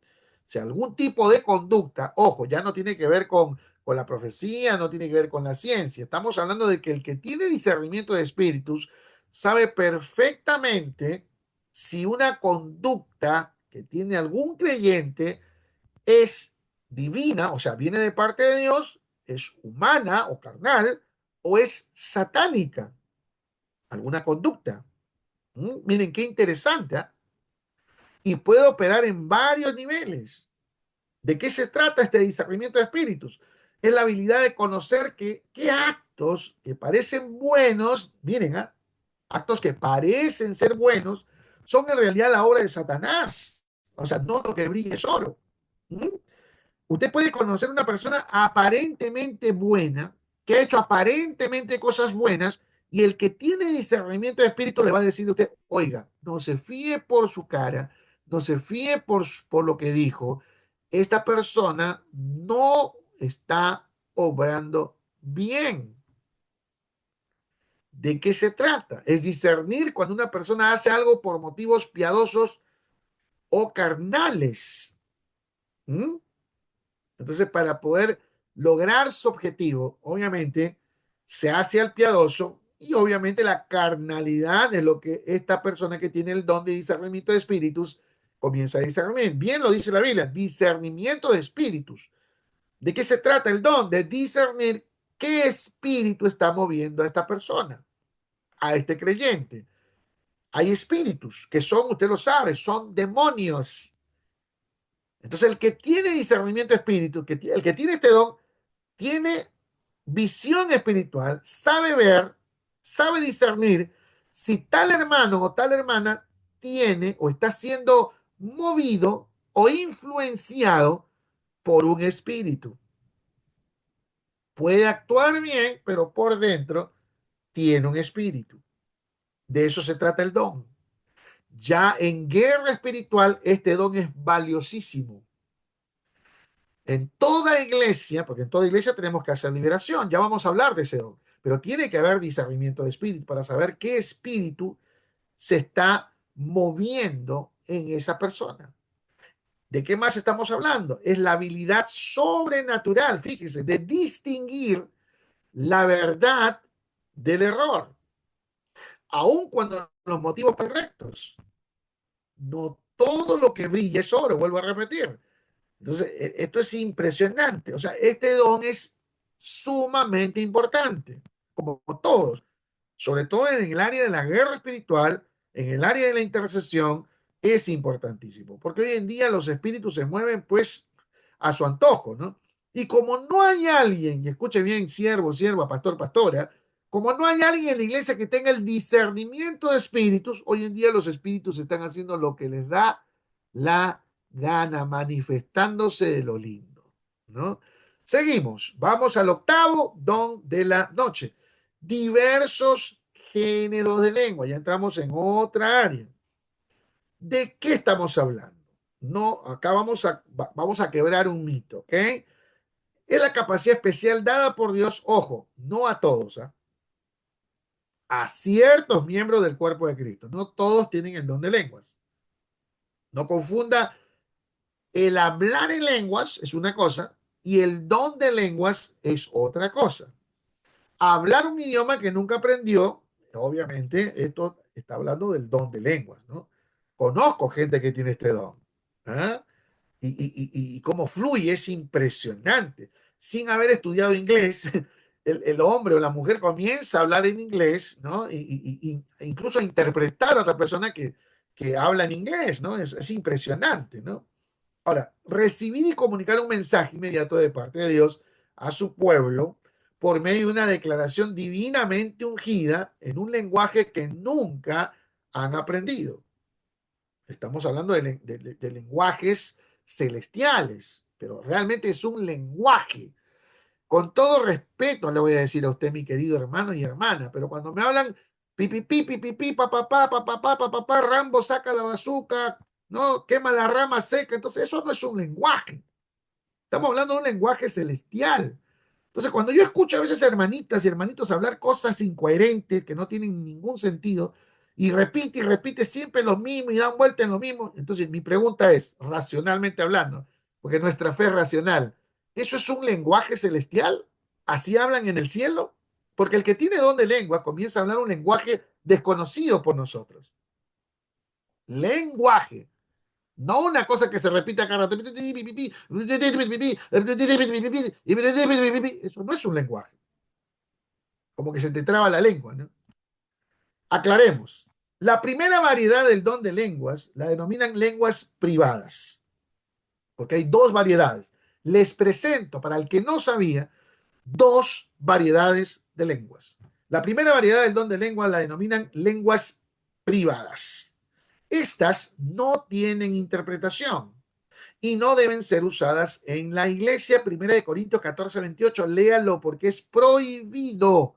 Si algún tipo de conducta, ojo, ya no tiene que ver con la profecía, no tiene que ver con la ciencia. Estamos hablando de que el que tiene discernimiento de espíritus sabe perfectamente si una conducta que tiene algún creyente es divina, o sea, viene de parte de Dios, es humana o carnal, o es satánica, alguna conducta. Miren qué interesante, ¿eh? Y puede operar en varios niveles. ¿De qué se trata este discernimiento de espíritus? Es la habilidad de conocer qué actos que parecen buenos, miren, ¿eh? Actos que parecen ser buenos, son en realidad la obra de Satanás. O sea, no lo que brilla es oro. ¿Mm? Usted puede conocer una persona aparentemente buena, que ha hecho aparentemente cosas buenas, y el que tiene discernimiento de espíritu le va a decir a usted, oiga, no se fíe por su cara, no se fíe por lo que dijo, esta persona no está obrando bien. ¿De qué se trata? Es discernir cuando una persona hace algo por motivos piadosos o carnales. ¿Mm? Entonces, para poder lograr su objetivo, obviamente, se hace al piadoso y obviamente la carnalidad es lo que esta persona que tiene el don de discernimiento de espíritus comienza a discernir. Bien lo dice la Biblia, discernimiento de espíritus. ¿De qué se trata el don? De discernir qué espíritu está moviendo a esta persona, a este creyente. Hay espíritus que son, usted lo sabe, son demonios. Entonces, el que tiene discernimiento de espíritu, el que tiene este don, tiene visión espiritual, sabe ver, sabe discernir si tal hermano o tal hermana tiene o está siendo movido o influenciado por un espíritu. Puede actuar bien, pero por dentro tiene un espíritu. De eso se trata el don. Ya en guerra espiritual, este don es valiosísimo. En toda iglesia, porque en toda iglesia tenemos que hacer liberación, ya vamos a hablar de ese don, pero tiene que haber discernimiento de espíritu para saber qué espíritu se está moviendo en esa persona. ¿De qué más estamos hablando? Es la habilidad sobrenatural, fíjese, de distinguir la verdad del error, aun cuando los motivos correctos. No todo lo que brilla es oro, vuelvo a repetir. Entonces, esto es impresionante. O sea, este don es sumamente importante, como todos, sobre todo en el área de la guerra espiritual, en el área de la intercesión, es importantísimo, porque hoy en día los espíritus se mueven pues a su antojo, ¿no? Y como no hay alguien, y escuche bien, siervo, sierva, pastor, pastora, como no hay alguien en la iglesia que tenga el discernimiento de espíritus, hoy en día los espíritus están haciendo lo que les da la gana, manifestándose de lo lindo, ¿no? Seguimos, vamos al octavo don de la noche. Diversos géneros de lengua, ya entramos en otra área. ¿De qué estamos hablando? No, acá vamos a quebrar un mito, ¿ok? Es la capacidad especial dada por Dios, ojo, no a todos, ¿eh? A ciertos miembros del cuerpo de Cristo. No todos tienen el don de lenguas. No confunda, el hablar en lenguas es una cosa y el don de lenguas es otra cosa. Hablar un idioma que nunca aprendió, obviamente, esto está hablando del don de lenguas, ¿no? Conozco gente que tiene este don. ¿Ah? Y cómo fluye, es impresionante. Sin haber estudiado inglés, el hombre o la mujer comienza a hablar en inglés, ¿no? E incluso a interpretar a otra persona que habla en inglés, ¿no? Es impresionante, ¿no? Ahora, recibir y comunicar un mensaje inmediato de parte de Dios a su pueblo por medio de una declaración divinamente ungida en un lenguaje que nunca han aprendido. Estamos hablando de lenguajes celestiales, pero realmente es un lenguaje. Con todo respeto le voy a decir a usted, mi querido hermano y hermana, pero cuando me hablan pipipi, pipipi, papapá, papapá, papapá, Rambo saca la bazuca, ¿no? Quema la rama seca, entonces eso no es un lenguaje. Estamos hablando de un lenguaje celestial. Entonces, cuando yo escucho a veces hermanitas y hermanitos hablar cosas incoherentes que no tienen ningún sentido y repite siempre lo mismo y dan vuelta en lo mismo, entonces mi pregunta es, racionalmente hablando, porque nuestra fe es racional, ¿eso es un lenguaje celestial? ¿Así hablan en el cielo? Porque el que tiene don de lengua comienza a hablar un lenguaje desconocido por nosotros. Lenguaje. No una cosa que se repite cada rato. Eso no es un lenguaje. Como que se te traba la lengua, ¿no? Aclaremos. La primera variedad del don de lenguas la denominan lenguas privadas, porque hay dos variedades. Les presento, para el que no sabía, dos variedades de lenguas. La primera variedad del don de lengua la denominan lenguas privadas. Estas no tienen interpretación y no deben ser usadas en la iglesia. Primera de Corintios 14:28, léalo porque es prohibido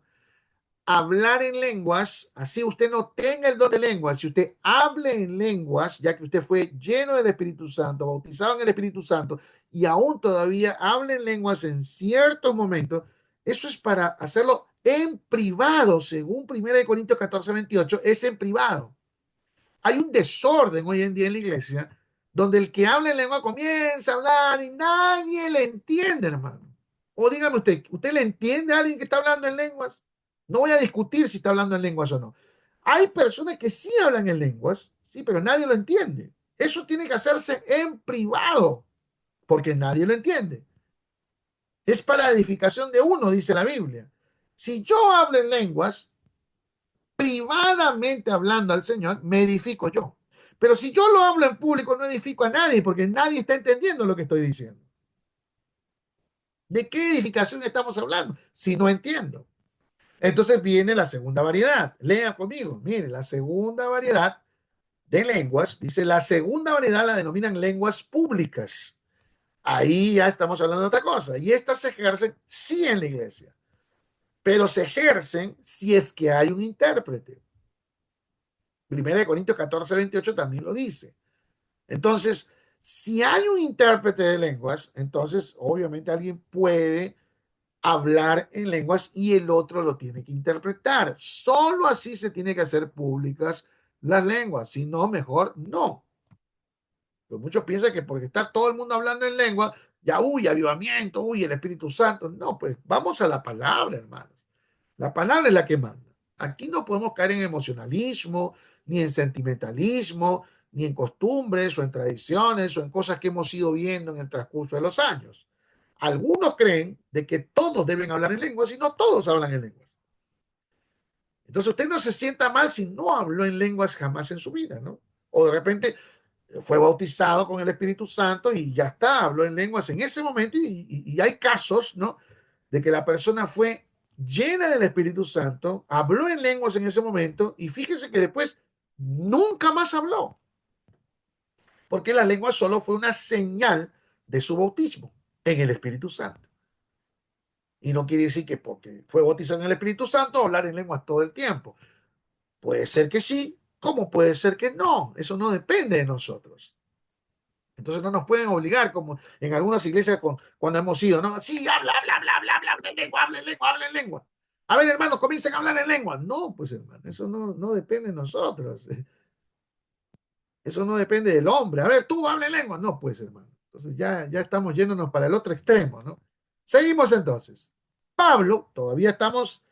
hablar en lenguas, así usted no tenga el don de lenguas, si usted hable en lenguas, ya que usted fue lleno del Espíritu Santo, bautizado en el Espíritu Santo, y aún todavía hable en lenguas en ciertos momentos, eso es para hacerlo en privado, según 1 Corintios 14:28, es en privado. Hay un desorden hoy en día en la iglesia, donde el que habla en lengua comienza a hablar y nadie le entiende, hermano. O dígame usted, ¿usted le entiende a alguien que está hablando en lenguas? No voy a discutir si está hablando en lenguas o no. Hay personas que sí hablan en lenguas, sí, pero nadie lo entiende. Eso tiene que hacerse en privado, porque nadie lo entiende. Es para edificación de uno, dice la Biblia. Si yo hablo en lenguas, privadamente hablando al Señor, me edifico yo. Pero si yo lo hablo en público, no edifico a nadie, porque nadie está entendiendo lo que estoy diciendo. ¿De qué edificación estamos hablando? Si no entiendo. Entonces viene la segunda variedad. Lea conmigo. Mire, la segunda variedad de lenguas, dice, la segunda variedad la denominan lenguas públicas. Ahí ya estamos hablando de otra cosa. Y estas se ejercen sí en la iglesia, pero se ejercen si es que hay un intérprete. 1 Corintios 14:28 también lo dice. Entonces, si hay un intérprete de lenguas, entonces obviamente alguien puede hablar en lenguas y el otro lo tiene que interpretar. Solo así se tiene que hacer públicas las lenguas, si no, mejor no. Pero muchos piensan que porque está todo el mundo hablando en lengua, ya, uy, avivamiento, uy, el Espíritu Santo. No, pues vamos a la palabra, hermanos. La palabra es la que manda. Aquí no podemos caer en emocionalismo, ni en sentimentalismo, ni en costumbres o en tradiciones o en cosas que hemos ido viendo en el transcurso de los años. Algunos creen de que todos deben hablar en lenguas y no todos hablan en lenguas. Entonces usted no se sienta mal si no habló en lenguas jamás en su vida, ¿no? O de repente fue bautizado con el Espíritu Santo y ya está, habló en lenguas en ese momento y hay casos, ¿no? De que la persona fue llena del Espíritu Santo, habló en lenguas en ese momento y fíjese que después nunca más habló, porque la lengua solo fue una señal de su bautismo en el Espíritu Santo. Y no quiere decir que porque fue bautizado en el Espíritu Santo hablar en lenguas todo el tiempo. Puede ser que sí, como puede ser que no. Eso no depende de nosotros. Entonces no nos pueden obligar, como en algunas iglesias cuando hemos ido, ¿no? Sí, habla en lengua, habla en lengua, habla en lengua. A ver, hermanos, comiencen a hablar en lengua. No, pues hermano, eso no depende de nosotros. Eso no depende del hombre. A ver, tú habla en lengua. No, pues hermano. Entonces ya estamos yéndonos para el otro extremo, ¿no? Seguimos entonces. Pablo, todavía estamos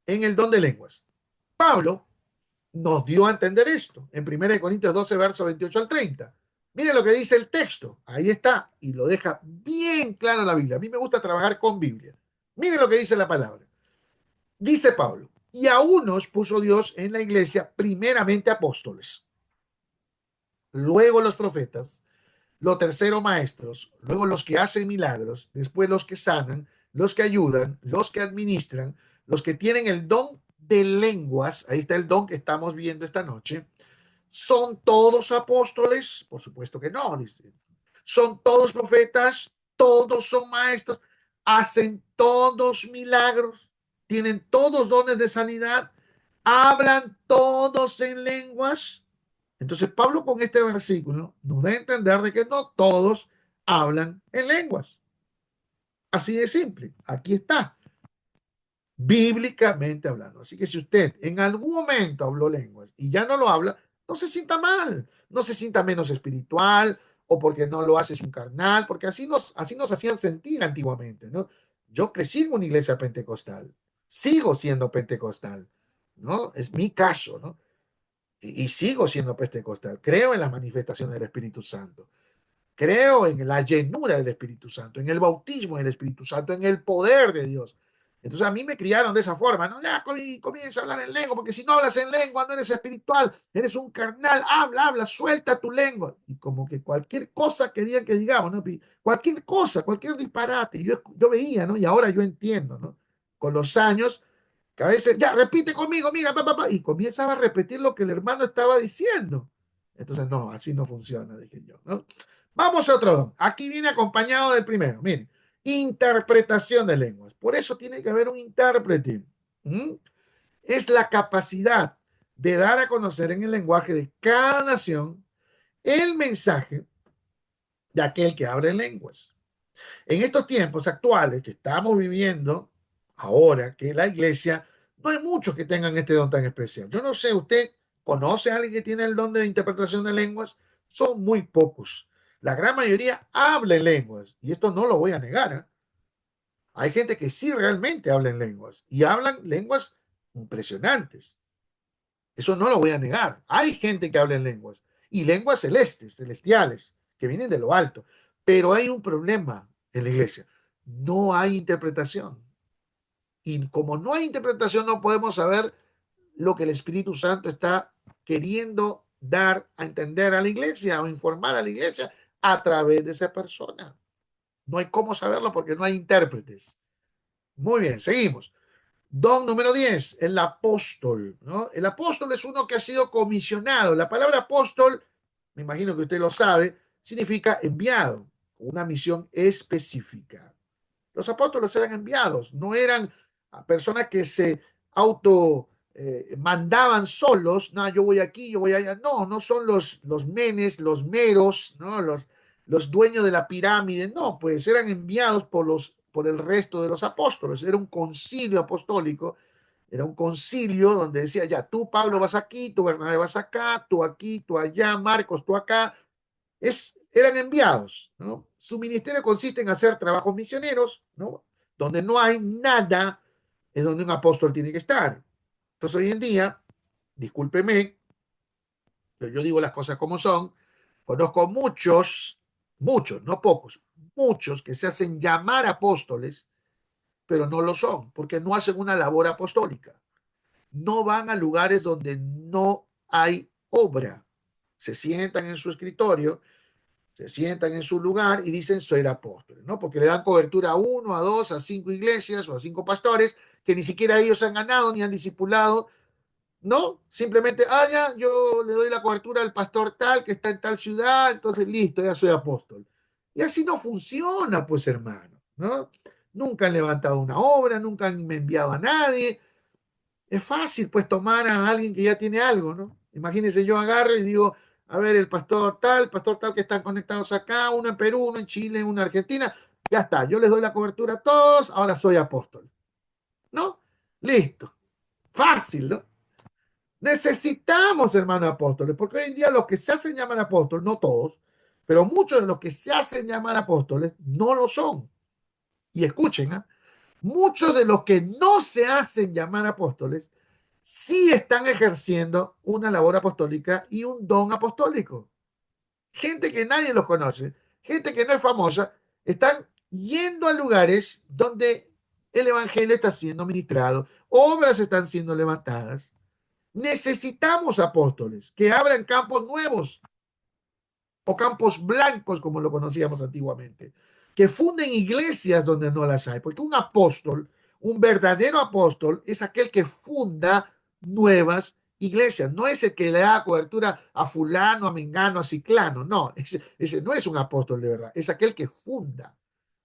en el don de lenguas. Pablo nos dio a entender esto en 1 Corintios 12, verso 28 al 30. Mire lo que dice el texto. Ahí está. Y lo deja bien claro la Biblia. A mí me gusta trabajar con Biblia. Mire lo que dice la palabra. Dice Pablo, y a unos puso Dios en la iglesia primeramente apóstoles, luego los profetas, los terceros maestros, luego los que hacen milagros, después los que sanan, los que ayudan, los que administran, los que tienen el don de lenguas, ahí está el don que estamos viendo esta noche. ¿Son todos apóstoles? Por supuesto que no, dice. ¿Son todos profetas? ¿Todos son maestros? ¿Hacen todos milagros? ¿Tienen todos dones de sanidad? ¿Hablan todos en lenguas? Entonces Pablo con este versículo nos da a entender de que no todos hablan en lenguas. Así de simple. Aquí está, bíblicamente hablando. Así que si usted en algún momento habló lenguas y ya no lo habla, no se sienta mal, no se sienta menos espiritual o porque no lo haces un carnal, porque así nos hacían sentir antiguamente, ¿no? Yo crecí en una iglesia pentecostal, sigo siendo pentecostal, ¿no? Es mi caso, ¿no? Y sigo siendo pentecostal, creo en las manifestaciones del Espíritu Santo. Creo en la llenura del Espíritu Santo, en el bautismo del Espíritu Santo, en el poder de Dios. Entonces a mí me criaron de esa forma, ¿no? Ya comienza a hablar en lengua, porque si no hablas en lengua no eres espiritual, eres un carnal, habla, suelta tu lengua. Y como que cualquier cosa querían que digamos, ¿no? Cualquier cosa, cualquier disparate. Yo veía, ¿no? Y ahora yo entiendo, ¿no? Con los años, que a veces, ya, repite conmigo, mira, y comienzaba a repetir lo que el hermano estaba diciendo. Entonces, no, así no funciona, dije yo, ¿no? Vamos a otro don. Aquí viene acompañado del primero. Miren, interpretación de lenguas. Por eso tiene que haber un intérprete. ¿Mm? Es la capacidad de dar a conocer en el lenguaje de cada nación el mensaje de aquel que habla en lenguas. En estos tiempos actuales que estamos viviendo, ahora que la iglesia, no hay muchos que tengan este don tan especial. Yo no sé, ¿usted conoce a alguien que tiene el don de interpretación de lenguas? Son muy pocos. La gran mayoría habla en lenguas, y esto no lo voy a negar, ¿eh? Hay gente que sí realmente habla en lenguas, y hablan lenguas impresionantes. Eso no lo voy a negar. Hay gente que habla en lenguas, y lenguas celestes, celestiales, que vienen de lo alto. Pero hay un problema en la iglesia. No hay interpretación. Y como no hay interpretación, no podemos saber lo que el Espíritu Santo está queriendo dar a entender a la iglesia o informar a la iglesia a través de esa persona. No hay cómo saberlo porque no hay intérpretes. Muy bien, seguimos. Don número 10, el apóstol, ¿no? El apóstol es uno que ha sido comisionado. La palabra apóstol, me imagino que usted lo sabe, significa enviado, una misión específica. Los apóstoles eran enviados, no eran personas que se auto mandaban solos, no, yo voy aquí, yo voy allá, no son los menes, los meros, ¿no? Los dueños de la pirámide, no, pues eran enviados por el resto de los apóstoles, era un concilio apostólico, era un concilio donde decía, ya, tú Pablo vas aquí, tú Bernabé vas acá, tú aquí, tú allá, Marcos, tú acá, eran enviados, ¿no? Su ministerio consiste en hacer trabajos misioneros, ¿no? Donde no hay nada, es donde un apóstol tiene que estar. Entonces hoy en día, discúlpeme, pero yo digo las cosas como son, conozco muchos, no pocos, muchos que se hacen llamar apóstoles, pero no lo son, porque no hacen una labor apostólica. No van a lugares donde no hay obra. se sientan en su escritorio, se sientan en su lugar y dicen soy apóstoles, ¿no? Porque le dan cobertura a uno, a dos, a cinco iglesias o a cinco pastores que ni siquiera ellos han ganado ni han discipulado, ¿no? Simplemente, ya, yo le doy la cobertura al pastor tal que está en tal ciudad, entonces listo, ya soy apóstol. Y así no funciona, pues hermano, ¿no? Nunca han levantado una obra, nunca han enviado a nadie. Es fácil, pues, tomar a alguien que ya tiene algo, ¿no? Imagínense, yo agarro y digo, a ver, el pastor tal que están conectados acá, uno en Perú, uno en Chile, uno en Argentina, ya está, yo les doy la cobertura a todos, ahora soy apóstol, ¿no? Listo, fácil, ¿no? Necesitamos, hermanos apóstoles, porque hoy en día los que se hacen llamar apóstoles, no todos, pero muchos de los que se hacen llamar apóstoles no lo son. Y escuchen, ¿eh? Muchos de los que no se hacen llamar apóstoles sí están ejerciendo una labor apostólica y un don apostólico. Gente que nadie los conoce, gente que no es famosa, están yendo a lugares donde el evangelio está siendo ministrado, obras están siendo levantadas. Necesitamos apóstoles que abran campos nuevos o campos blancos, como lo conocíamos antiguamente, que funden iglesias donde no las hay, porque un apóstol, un verdadero apóstol, es aquel que funda nuevas iglesias, no es el que le da cobertura a fulano, a mengano, a ciclano, no, ese no es un apóstol de verdad, es aquel que funda.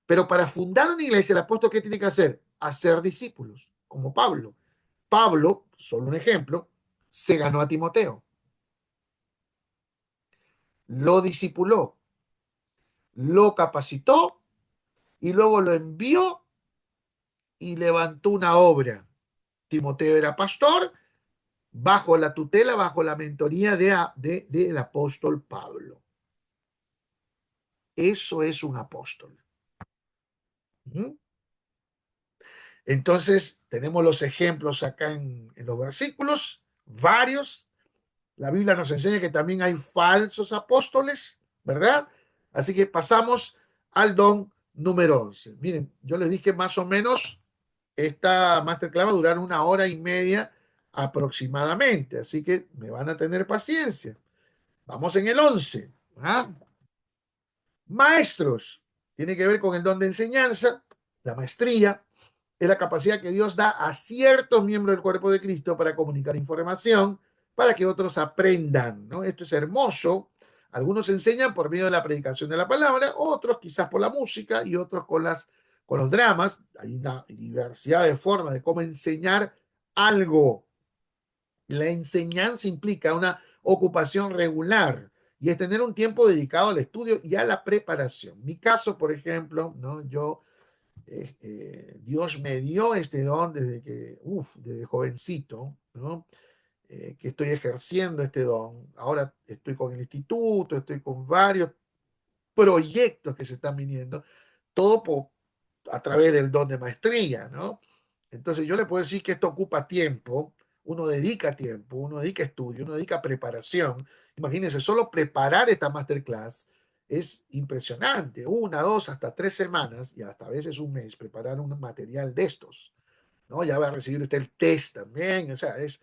Pero para fundar una iglesia, el apóstol, ¿qué tiene que hacer? Hacer discípulos, como Pablo. Pablo, solo un ejemplo, se ganó a Timoteo, lo discipuló, lo capacitó y luego lo envió y levantó una obra. Timoteo era pastor bajo la tutela, bajo la mentoría del apóstol Pablo. Eso es un apóstol. ¿Mm? Entonces, tenemos los ejemplos acá en los versículos, varios. La Biblia nos enseña que también hay falsos apóstoles, ¿verdad? Así que pasamos al don número 11. Miren, yo les dije más o menos esta masterclass va a durar 1 hora y media aproximadamente, así que me van a tener paciencia. Vamos en el 11. ¿Ah? Maestros, tiene que ver con el don de enseñanza, la maestría, es la capacidad que Dios da a ciertos miembros del cuerpo de Cristo para comunicar información, para que otros aprendan, ¿no? Esto es hermoso. Algunos enseñan por medio de la predicación de la palabra, otros quizás por la música y otros con los dramas. Hay una diversidad de formas de cómo enseñar algo. La enseñanza implica una ocupación regular y es tener un tiempo dedicado al estudio y a la preparación. Mi caso, por ejemplo, ¿no? Dios me dio este don desde jovencito, ¿no? Que estoy ejerciendo este don. Ahora estoy con el instituto, estoy con varios proyectos que se están viniendo, todo a través del don de maestría, ¿no? Entonces yo le puedo decir que esto ocupa tiempo, uno dedica estudio, uno dedica preparación. Imagínense, solo preparar esta masterclass es impresionante. 1, 2, hasta 3 semanas y hasta a veces un mes preparar un material de estos, ¿no? Ya va a recibir usted el test también, o sea, es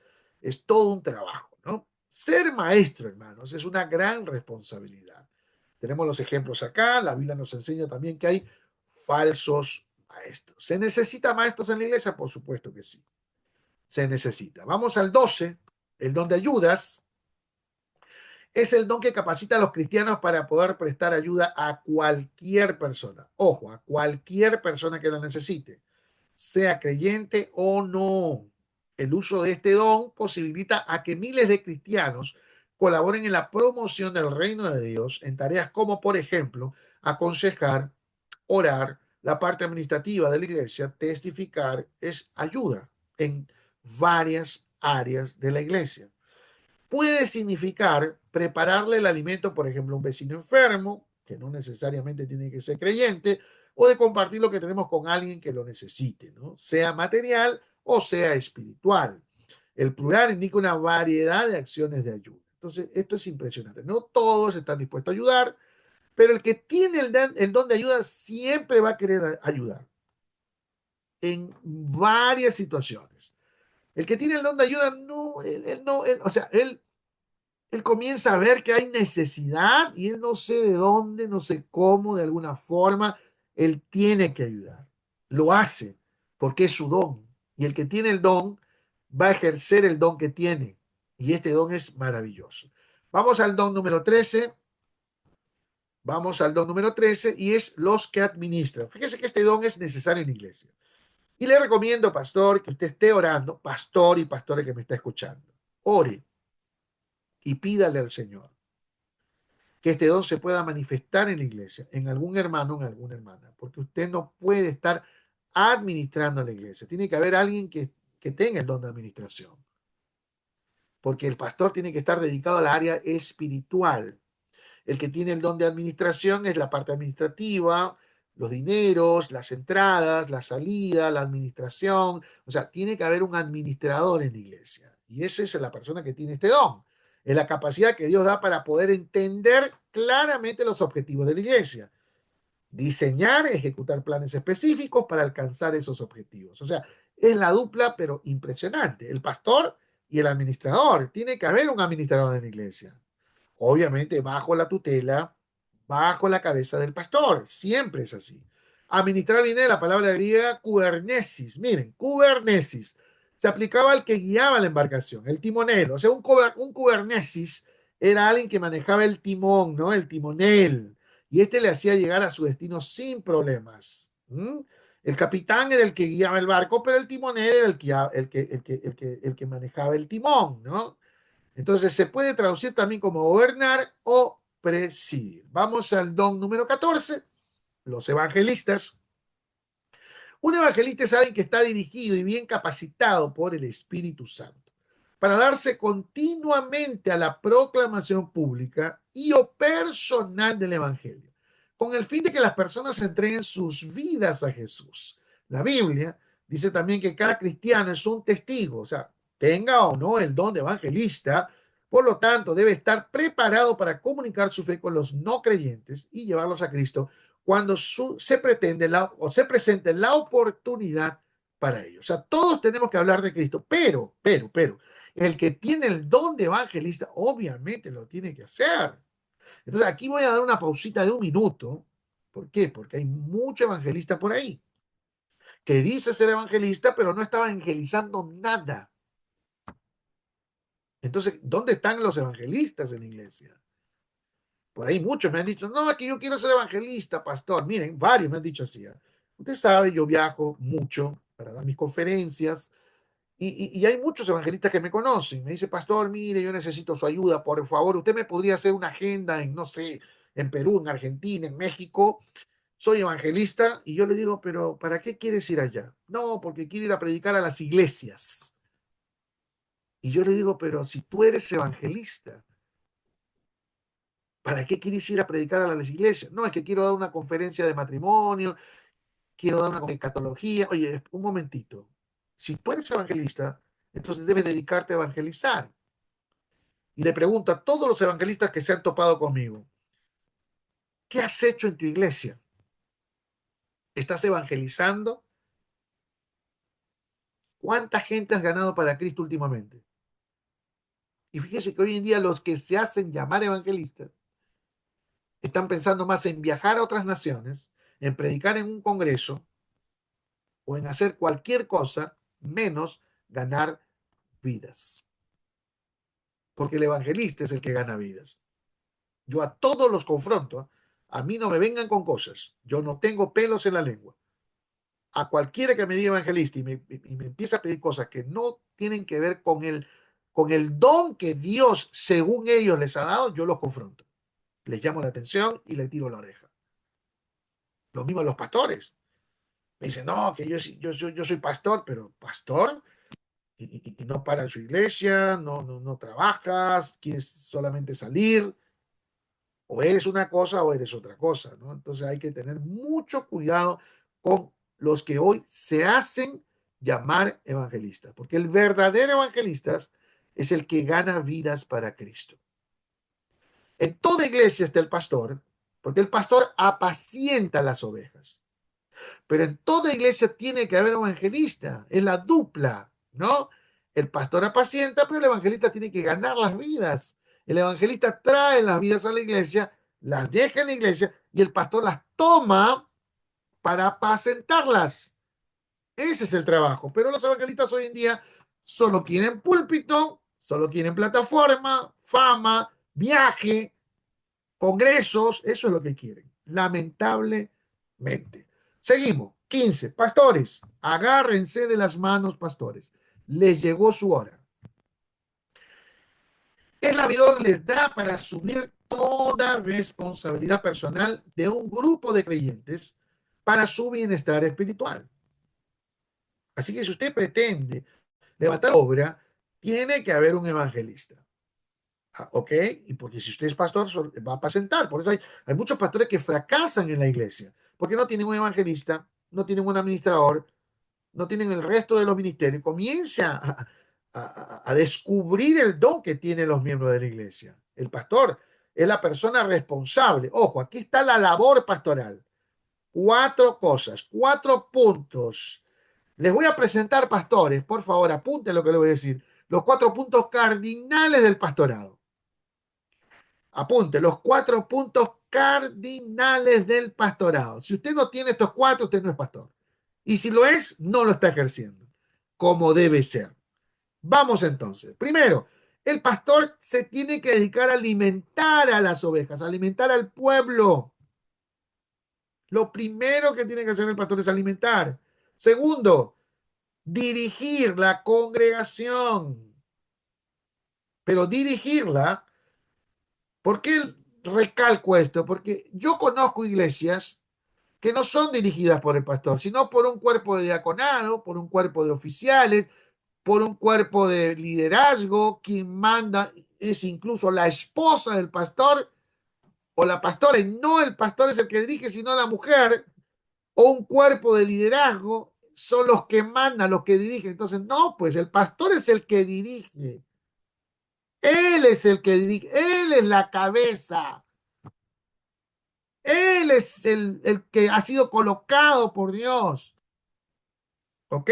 todo un trabajo, ¿no? Ser maestro, hermanos, es una gran responsabilidad. Tenemos los ejemplos acá, la Biblia nos enseña también que hay falsos maestros. ¿Se necesita maestros en la iglesia? Por supuesto que sí, se necesita. Vamos al 12, el don de ayudas. Es el don que capacita a los cristianos para poder prestar ayuda a cualquier persona. Ojo, a cualquier persona que lo necesite, sea creyente o no. El uso de este don posibilita a que miles de cristianos colaboren en la promoción del reino de Dios en tareas como, por ejemplo, aconsejar, orar, la parte administrativa de la iglesia, testificar, es ayuda en varias áreas de la iglesia. Puede significar prepararle el alimento, por ejemplo, a un vecino enfermo, que no necesariamente tiene que ser creyente, o de compartir lo que tenemos con alguien que lo necesite, ¿no? Sea material o sea espiritual. El plural indica una variedad de acciones de ayuda. Entonces, esto es impresionante. No todos están dispuestos a ayudar, pero el que tiene el don de ayuda siempre va a querer ayudar en varias situaciones. El que tiene el don de ayuda, no, o sea, él Él comienza a ver que hay necesidad y él no sé de dónde, no sé cómo, de alguna forma, él tiene que ayudar. Lo hace porque es su don. Y el que tiene el don va a ejercer el don que tiene. Y este don es maravilloso. Vamos al don número 13. Vamos al don número 13 y es los que administran. Fíjese que este don es necesario en la iglesia. Y le recomiendo, pastor, que usted esté orando, pastor y pastores que me está escuchando. Ore y pídale al Señor que este don se pueda manifestar en la iglesia, en algún hermano, en alguna hermana, porque usted no puede estar administrando la iglesia. Tiene que haber alguien que tenga el don de administración, porque el pastor tiene que estar dedicado al área espiritual. El que tiene el don de administración es la parte administrativa, los dineros, las entradas, la salida, la administración. O sea, tiene que haber un administrador en la iglesia. Y esa es la persona que tiene este don. Es la capacidad que Dios da para poder entender claramente los objetivos de la iglesia. Diseñar, ejecutar planes específicos para alcanzar esos objetivos. O sea, es la dupla, pero impresionante. El pastor y el administrador. Tiene que haber un administrador en la iglesia, obviamente bajo la tutela, bajo la cabeza del pastor. Siempre es así. Administrar viene de la palabra griega kubernesis. Miren, kubernesis. Se aplicaba al que guiaba la embarcación, el timonel. O sea, un kubernesis era alguien que manejaba el timón, ¿no? El timonel. Y este le hacía llegar a su destino sin problemas. ¿Mm? El capitán era el que guiaba el barco, pero el timonel era el que manejaba el timón, ¿no? Entonces se puede traducir también como gobernar o presidir. Vamos al don número 14, los evangelistas. Un evangelista es alguien que está dirigido y bien capacitado por el Espíritu Santo para darse continuamente a la proclamación pública y o personal del Evangelio, con el fin de que las personas entreguen sus vidas a Jesús. La Biblia dice también que cada cristiano es un testigo, o sea, tenga o no el don de evangelista, por lo tanto debe estar preparado para comunicar su fe con los no creyentes y llevarlos a Cristo cuando se pretende o se presente la oportunidad para ello. O sea, todos tenemos que hablar de Cristo, pero, el que tiene el don de evangelista, obviamente lo tiene que hacer. Entonces, aquí voy a dar una pausita de un minuto. ¿Por qué? Porque hay mucho evangelista por ahí que dice ser evangelista, pero no está evangelizando nada. Entonces, ¿dónde están los evangelistas en la iglesia? Por ahí muchos me han dicho, no, es que yo quiero ser evangelista, pastor. Miren, varios me han dicho así. Usted sabe, yo viajo mucho para dar mis conferencias y hay muchos evangelistas que me conocen. Me dice, pastor, mire, yo necesito su ayuda, por favor, usted me podría hacer una agenda en, no sé, en Perú, en Argentina, en México. Soy evangelista y yo le digo, pero ¿para qué quieres ir allá? No, porque quiero ir a predicar a las iglesias. Y yo le digo, pero si tú eres evangelista, ¿para qué quieres ir a predicar a las iglesias? No, es que quiero dar una conferencia de matrimonio, quiero dar una de catología. Oye, un momentito. Si tú eres evangelista, entonces debes dedicarte a evangelizar. Y le pregunto a todos los evangelistas que se han topado conmigo, ¿qué has hecho en tu iglesia? ¿Estás evangelizando? ¿Cuánta gente has ganado para Cristo últimamente? Y fíjese que hoy en día los que se hacen llamar evangelistas están pensando más en viajar a otras naciones, en predicar en un congreso o en hacer cualquier cosa menos ganar vidas. Porque el evangelista es el que gana vidas. Yo a todos los confronto. A mí no me vengan con cosas. Yo no tengo pelos en la lengua. A cualquiera que me diga evangelista y me empieza a pedir cosas que no tienen que ver con el don que Dios, según ellos, les ha dado, yo los confronto. Les llamo la atención y les tiro la oreja. Lo mismo a los pastores. Me dicen, no, que yo soy pastor, pero pastor, y no para en su iglesia, no trabajas, quieres solamente salir, o eres una cosa o eres otra cosa, ¿no? Entonces hay que tener mucho cuidado con los que hoy se hacen llamar evangelistas, porque el verdadero evangelista es el que gana vidas para Cristo. En toda iglesia está el pastor, porque el pastor apacienta las ovejas. Pero en toda iglesia tiene que haber un evangelista, es la dupla, ¿no? El pastor apacienta, pero el evangelista tiene que ganar las vidas. El evangelista trae las vidas a la iglesia, las deja en la iglesia y el pastor las toma para apacentarlas. Ese es el trabajo. Pero los evangelistas hoy en día solo quieren púlpito, solo quieren plataforma, fama, viaje, congresos. Eso es lo que quieren, lamentablemente. Seguimos. 15. Pastores, agárrense de las manos, pastores. Les llegó su hora. El avión les da para asumir toda responsabilidad personal de un grupo de creyentes para su bienestar espiritual. Así que si usted pretende levantar obra, tiene que haber un evangelista. ¿Ok? Y porque si usted es pastor, va a apacentar. Por eso hay muchos pastores que fracasan en la iglesia, porque no tienen un evangelista, no tienen un administrador, no tienen el resto de los ministerios. Comienza a descubrir el don que tienen los miembros de la iglesia. El pastor es la persona responsable. Ojo, aquí está la labor pastoral. 4 cosas, 4 puntos. Les voy a presentar, pastores, por favor, apunten lo que les voy a decir. Los 4 puntos cardinales del pastorado. Apunte, los 4 puntos cardinales del pastorado. Si usted no tiene estos 4, usted no es pastor. Y si lo es, no lo está ejerciendo como debe ser. Vamos entonces. Primero, el pastor se tiene que dedicar a alimentar a las ovejas, a alimentar al pueblo. Lo primero que tiene que hacer el pastor es alimentar. Segundo, dirigir la congregación. Pero dirigirla, ¿por qué recalco esto? Porque yo conozco iglesias que no son dirigidas por el pastor, sino por un cuerpo de diaconado, por un cuerpo de oficiales, por un cuerpo de liderazgo. Quien manda es incluso la esposa del pastor o la pastora, y no el pastor es el que dirige, sino la mujer, o un cuerpo de liderazgo son los que mandan, los que dirigen. Entonces, no, pues el pastor es el que dirige. Él es el que dirige, él es la cabeza. Él es el que ha sido colocado por Dios. ¿Ok?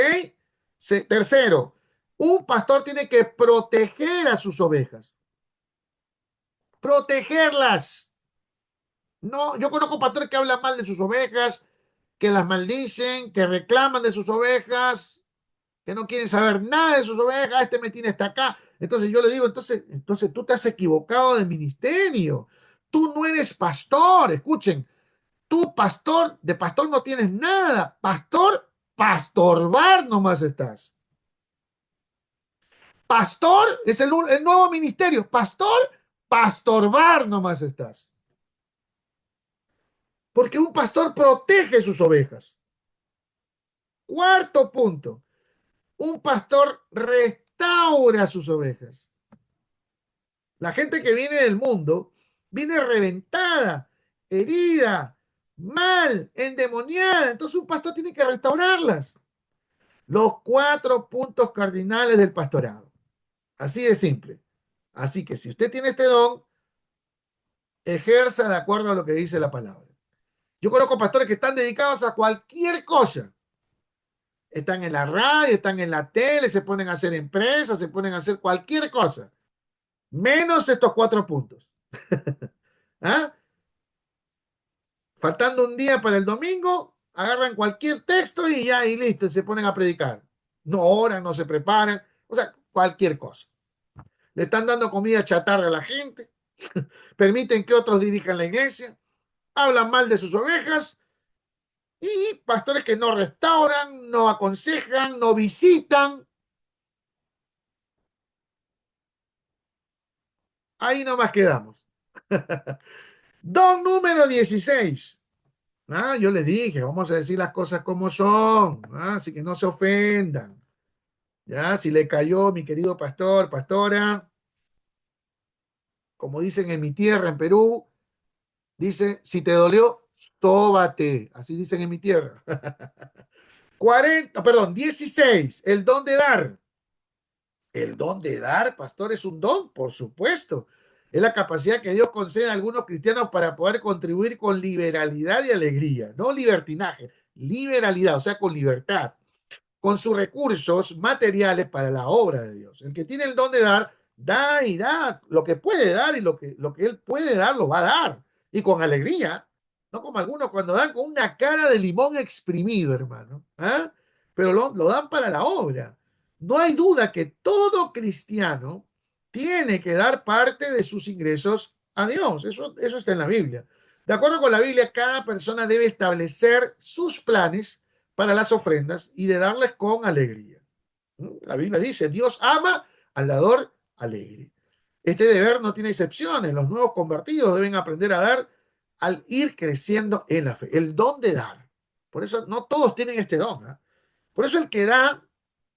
Tercero, un pastor tiene que proteger a sus ovejas. Protegerlas. No, yo conozco pastores que hablan mal de sus ovejas, que las maldicen, que reclaman de sus ovejas, que no quieren saber nada de sus ovejas. Este me tiene hasta acá. Entonces yo le digo, entonces tú te has equivocado de ministerio. Tú no eres pastor. Escuchen, tú pastor, de pastor no tienes nada. Pastor, pastorbar nomás estás. Pastor es el nuevo ministerio. Pastor, pastorbar nomás estás. Porque un pastor protege sus ovejas. Cuarto punto, un pastor restaura sus ovejas. La gente que viene del mundo viene reventada, herida, mal, endemoniada. Entonces un pastor tiene que restaurarlas. Los 4 puntos cardinales del pastorado. Así de simple. Así que si usted tiene este don, ejerza de acuerdo a lo que dice la palabra. Yo conozco pastores que están dedicados a cualquier cosa. Están en la radio, están en la tele, se ponen a hacer empresas, se ponen a hacer cualquier cosa. Menos estos 4 puntos. ¿Ah? Faltando un día para el domingo, agarran cualquier texto y ya, y listo, se ponen a predicar. No oran, no se preparan, o sea, cualquier cosa. Le están dando comida chatarra a la gente, permiten que otros dirijan la iglesia, hablan mal de sus ovejas, y pastores que no restauran, no aconsejan, no visitan. Ahí nomás quedamos. Don número 16. Yo les dije, vamos a decir las cosas como son, así que no se ofendan. Ya, si le cayó, mi querido pastor, pastora, como dicen en mi tierra, en Perú, dice, si te dolió, tóbate. Así dicen en mi tierra. 16, el don de dar. El don de dar, pastor, es un don, por supuesto. Es la capacidad que Dios concede a algunos cristianos para poder contribuir con liberalidad y alegría, no libertinaje, liberalidad, o sea, con libertad, con sus recursos materiales para la obra de Dios. El que tiene el don de dar Da y da lo que puede dar y lo que él puede dar lo va a dar. Y con alegría, no como algunos cuando dan con una cara de limón exprimido, hermano. ¿Ah? Pero lo dan para la obra. No hay duda que todo cristiano tiene que dar parte de sus ingresos a Dios. Eso está en la Biblia. De acuerdo con la Biblia, cada persona debe establecer sus planes para las ofrendas y de darles con alegría. La Biblia dice, Dios ama al dador alegre. Este deber no tiene excepciones. Los nuevos convertidos deben aprender a dar al ir creciendo en la fe. El don de dar. Por eso no todos tienen este don. ¿Eh? Por eso el que da,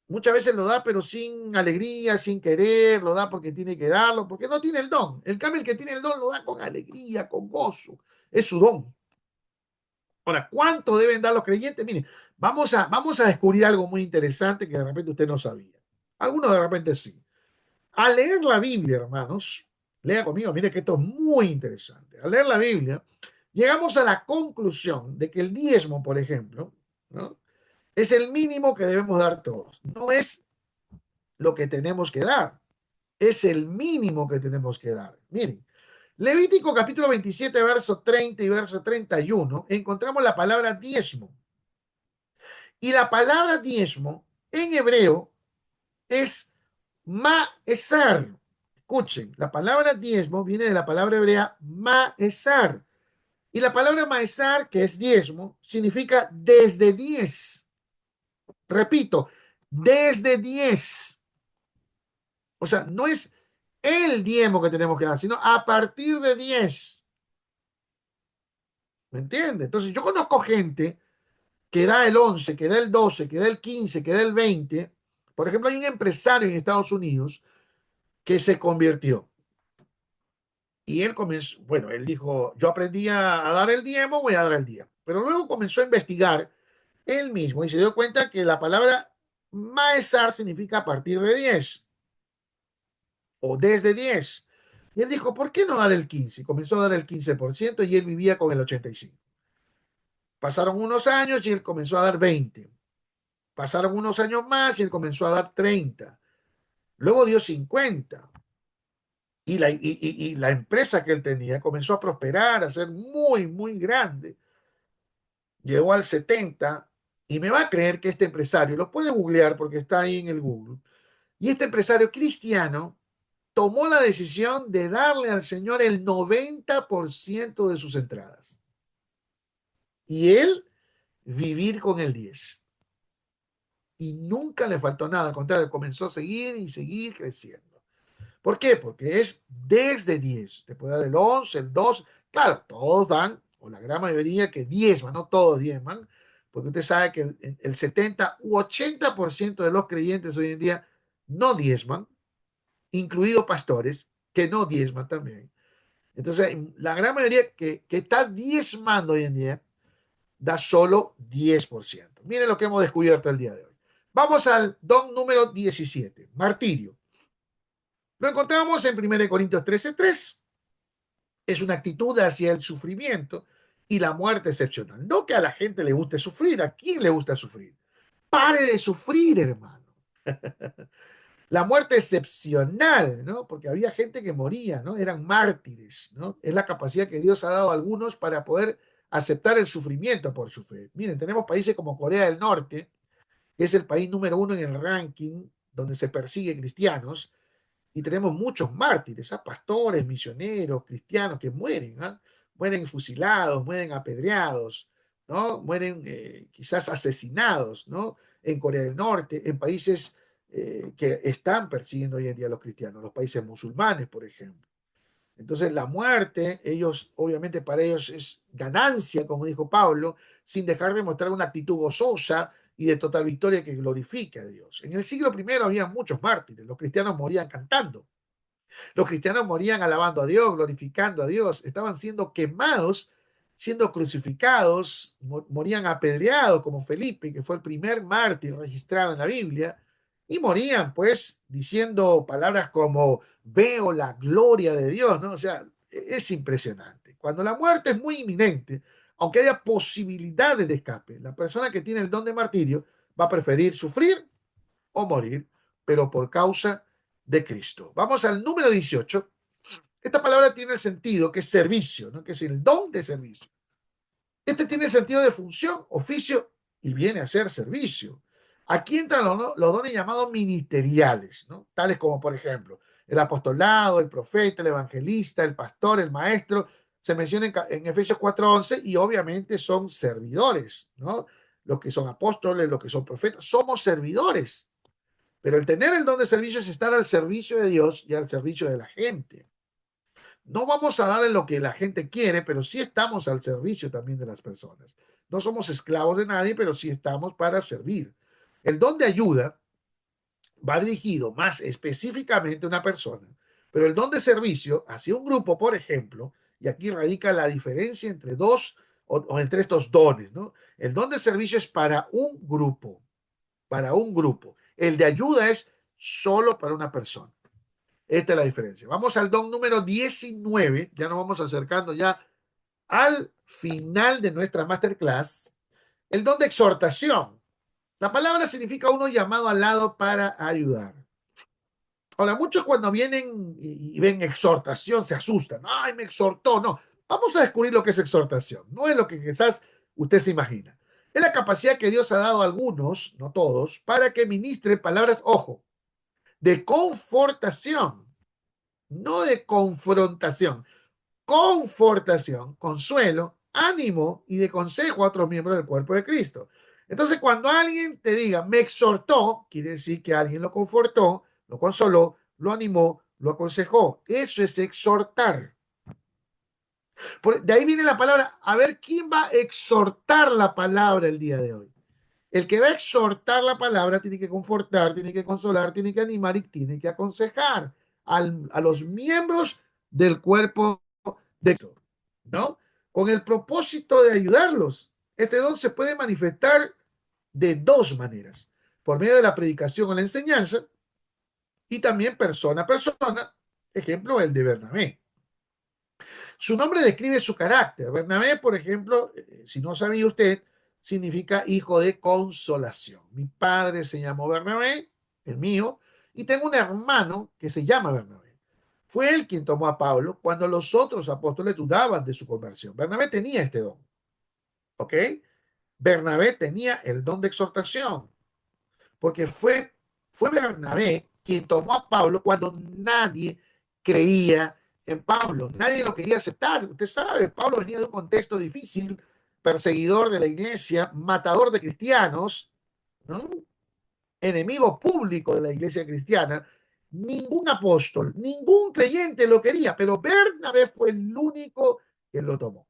muchas veces lo da, pero sin alegría, sin querer, lo da porque tiene que darlo, porque no tiene el don. El cambio, el que tiene el don lo da con alegría, con gozo. Es su don. Ahora, ¿cuánto deben dar los creyentes? Miren, vamos a descubrir algo muy interesante que de repente usted no sabía. Algunos de repente sí. Al leer la Biblia, hermanos, lea conmigo, mire que esto es muy interesante. Al leer la Biblia, llegamos a la conclusión de que el diezmo, por ejemplo, ¿no? Es el mínimo que debemos dar todos. No es lo que tenemos que dar, es el mínimo que tenemos que dar. Miren, Levítico capítulo 27, verso 30 y verso 31, encontramos la palabra diezmo. Y la palabra diezmo en hebreo es Maesar. Escuchen, la palabra diezmo viene de la palabra hebrea Maesar. Y la palabra Maesar, que es diezmo, significa desde 10. Repito, desde 10. O sea, no es el diezmo que tenemos que dar, sino a partir de 10. ¿Me entiende? Entonces, yo conozco gente que da el 11, que da el 12, que da el 15, que da el 20. Por ejemplo, hay un empresario en Estados Unidos que se convirtió. Y él comenzó, bueno, él dijo, yo aprendí a dar el diezmo, voy a dar el diezmo. Pero luego comenzó a investigar él mismo y se dio cuenta que la palabra maesar significa a partir de 10 o desde 10. Y él dijo, ¿por qué no dar el 15? Comenzó a dar el 15% y él vivía con el 85. Pasaron unos años y él comenzó a dar 20. Pasaron unos años más y él comenzó a dar 30. Luego dio 50. Y la empresa que él tenía comenzó a prosperar, a ser muy, muy grande. Llegó al 70 y me va a creer que este empresario, lo puede googlear porque está ahí en el Google, y este empresario cristiano tomó la decisión de darle al Señor el 90% de sus entradas. Y él vivir con el 10. Y nunca le faltó nada, al contrario, comenzó a seguir y seguir creciendo. ¿Por qué? Porque es desde 10. Te puede dar el 11, el 12. Claro, todos dan, o la gran mayoría que diezman, no todos diezman, porque usted sabe que el 70 u 80% de los creyentes hoy en día no diezman, incluidos pastores que no diezman también. Entonces, la gran mayoría que está diezmando hoy en día da solo 10%. Miren lo que hemos descubierto el día de hoy. Vamos al don número 17, martirio. Lo encontramos en 1 Corintios 13:3. Es una actitud hacia el sufrimiento y la muerte excepcional. No que a la gente le guste sufrir. ¿A quién le gusta sufrir? Pare de sufrir, hermano. La muerte excepcional, ¿no? Porque había gente que moría, ¿no? Eran mártires, ¿no? Es la capacidad que Dios ha dado a algunos para poder aceptar el sufrimiento por su fe. Miren, tenemos países como Corea del Norte, que es el país número 1 en el ranking donde se persigue cristianos, y tenemos muchos mártires, ¿ah? Pastores, misioneros, cristianos que mueren, ¿ah? Mueren fusilados, mueren apedreados, ¿no? Mueren quizás asesinados, ¿no? En Corea del Norte, en países que están persiguiendo hoy en día a los cristianos, los países musulmanes, por ejemplo. Entonces la muerte, ellos, obviamente para ellos es ganancia, como dijo Pablo, sin dejar de mostrar una actitud gozosa y de total victoria que glorifique a Dios. En el siglo primero había muchos mártires, los cristianos morían cantando, los cristianos morían alabando a Dios, glorificando a Dios, estaban siendo quemados, siendo crucificados, morían apedreados como Felipe, que fue el primer mártir registrado en la Biblia, y morían pues diciendo palabras como veo la gloria de Dios, ¿no? O sea, es impresionante. Cuando la muerte es muy inminente, aunque haya posibilidades de escape, la persona que tiene el don de martirio va a preferir sufrir o morir, pero por causa de Cristo. Vamos al número 18. Esta palabra tiene el sentido que es servicio, ¿no? Que es el don de servicio. Este tiene sentido de función, oficio y viene a ser servicio. Aquí entran los dones llamados ministeriales, ¿no? Tales como, por ejemplo, el apostolado, el profeta, el evangelista, el pastor, el maestro. Se menciona en Efesios 4:11 y obviamente son servidores, ¿no? Los que son apóstoles, los que son profetas, somos servidores. Pero el tener el don de servicio es estar al servicio de Dios y al servicio de la gente. No vamos a darle lo que la gente quiere, pero sí estamos al servicio también de las personas. No somos esclavos de nadie, pero sí estamos para servir. El don de ayuda va dirigido más específicamente a una persona, pero el don de servicio hacia un grupo, por ejemplo, y aquí radica la diferencia entre o entre estos dones, ¿no? El don de servicio es para un grupo, para un grupo. El de ayuda es solo para una persona. Esta es la diferencia. Vamos al don número 19. Ya nos vamos acercando ya al final de nuestra masterclass. El don de exhortación. La palabra significa uno llamado al lado para ayudar. Ahora, muchos cuando vienen y ven exhortación se asustan. Ay, me exhortó. No, vamos a descubrir lo que es exhortación. No es lo que quizás usted se imagina. Es la capacidad que Dios ha dado a algunos, no todos, para que ministren palabras, ojo, de confortación, no de confrontación, confortación, consuelo, ánimo y de consejo a otros miembros del cuerpo de Cristo. Entonces, cuando alguien te diga, me exhortó, quiere decir que alguien lo confortó, lo consoló, lo animó, lo aconsejó. Eso es exhortar. De ahí viene la palabra, a ver quién va a exhortar la palabra el día de hoy. El que va a exhortar la palabra tiene que confortar, tiene que consolar, tiene que animar y tiene que aconsejar a los miembros del cuerpo de Cristo, ¿no? Con el propósito de ayudarlos. Este don se puede manifestar de dos maneras, por medio de la predicación o la enseñanza y también persona a persona, ejemplo el de Bernabé. Su nombre describe su carácter. Bernabé, por ejemplo, si no sabía usted, significa hijo de consolación. Mi padre se llamó Bernabé, el mío, y tengo un hermano que se llama Bernabé. Fue él quien tomó a Pablo cuando los otros apóstoles dudaban de su conversión. Bernabé tenía este don, ¿ok? Bernabé tenía el don de exhortación, porque fue Bernabé quien tomó a Pablo cuando nadie creía en Pablo, nadie lo quería aceptar. Usted sabe, Pablo venía de un contexto difícil, perseguidor de la iglesia, matador de cristianos, ¿no? Enemigo público de la iglesia cristiana. Ningún apóstol, ningún creyente lo quería, pero Bernabé fue el único que lo tomó.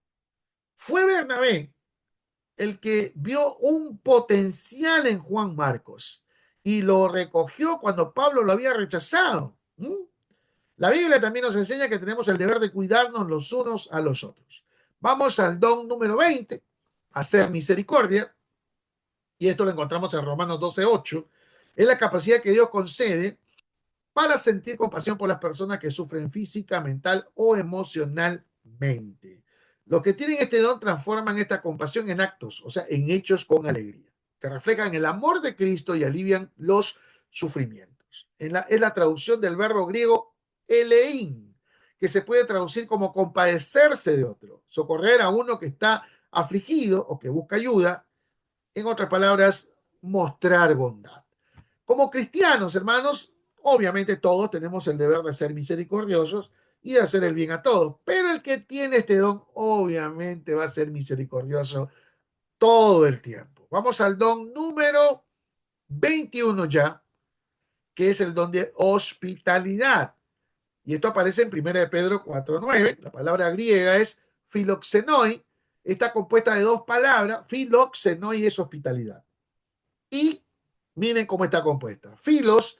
Fue Bernabé el que vio un potencial en Juan Marcos y lo recogió cuando Pablo lo había rechazado. La Biblia también nos enseña que tenemos el deber de cuidarnos los unos a los otros. Vamos al don número 20, hacer misericordia, y esto lo encontramos en Romanos 12:8. Es la capacidad que Dios concede para sentir compasión por las personas que sufren física, mental o emocionalmente. Los que tienen este don transforman esta compasión en actos, o sea, en hechos con alegría, que reflejan el amor de Cristo y alivian los sufrimientos. Es la traducción del verbo griego elein, que se puede traducir como compadecerse de otro, socorrer a uno que está afligido o que busca ayuda. En otras palabras, mostrar bondad. Como cristianos, hermanos, obviamente todos tenemos el deber de ser misericordiosos y de hacer el bien a todos, pero el que tiene este don obviamente va a ser misericordioso todo el tiempo. Vamos al don número 21 ya, que es el don de hospitalidad. Y esto aparece en 1 de Pedro 4:9. La palabra griega es filoxenoi. Está compuesta de dos palabras. Filoxenoi es hospitalidad. Y miren cómo está compuesta. Filos,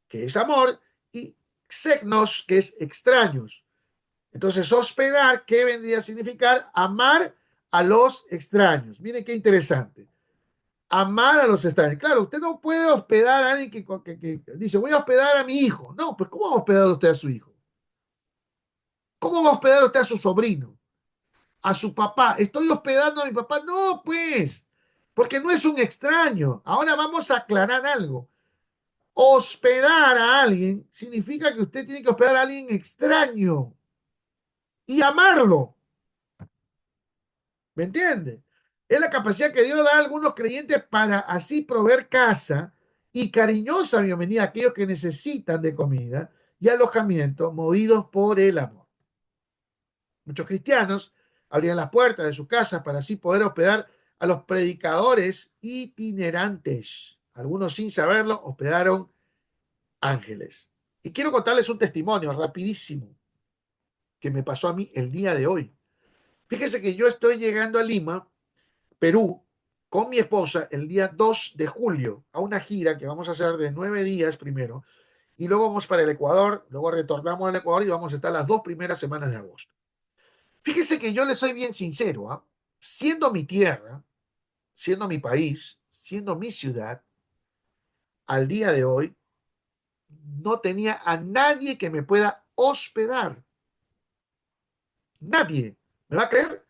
que es amor, y xegnos, que es extraños. Entonces, hospedar, ¿qué vendría a significar? Amar a los extraños. Miren qué interesante. Amar a los extraños. Claro, usted no puede hospedar a alguien que dice, voy a hospedar a mi hijo. No, pues ¿cómo va a hospedar usted a su hijo? ¿Cómo va a hospedar usted a su sobrino? A su papá. ¿Estoy hospedando a mi papá? No, pues, porque no es un extraño. Ahora vamos a aclarar algo. Hospedar a alguien significa que usted tiene que hospedar a alguien extraño y amarlo. ¿Me entiende? Es la capacidad que Dios da a algunos creyentes para así proveer casa y cariñosa bienvenida a aquellos que necesitan de comida y alojamiento movidos por el amor. Muchos cristianos abrían las puertas de sus casas para así poder hospedar a los predicadores itinerantes. Algunos sin saberlo hospedaron ángeles. Y quiero contarles un testimonio rapidísimo que me pasó a mí el día de hoy. Fíjese que yo estoy llegando a Lima, Perú, con mi esposa el día 2 de julio a una gira que vamos a hacer de 9 días primero y luego vamos para el Ecuador, luego retornamos al Ecuador y vamos a estar las 2 primeras semanas de agosto. Fíjese que yo le soy bien sincero, ¿eh? Siendo mi tierra, siendo mi país, siendo mi ciudad, al día de hoy no tenía a nadie que me pueda hospedar. Nadie. ¿Me va a creer?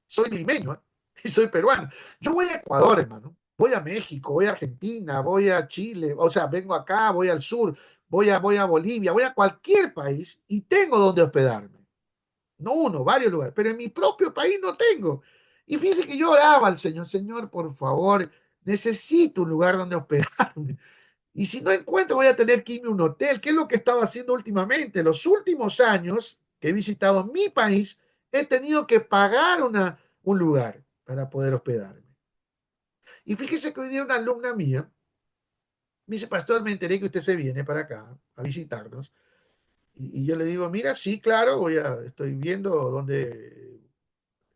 Soy limeño, ¿eh? Y soy peruano. Yo voy a Ecuador, hermano. Voy a México, voy a Argentina, voy a Chile, o sea, vengo acá, voy al sur, voy a Bolivia, voy a cualquier país y tengo donde hospedarme. No uno, varios lugares, pero en mi propio país no tengo. Y fíjese que yo oraba al Señor, Señor, por favor, necesito un lugar donde hospedarme. Y si no encuentro, voy a tener que irme a un hotel, que es lo que he estado haciendo últimamente. Los últimos años que he visitado mi país, he tenido que pagar un lugar para poder hospedarme. Y fíjese que hoy día una alumna mía me dice, pastor, me enteré que usted se viene para acá a visitarnos. Y yo le digo, mira, sí, claro, estoy viendo dónde,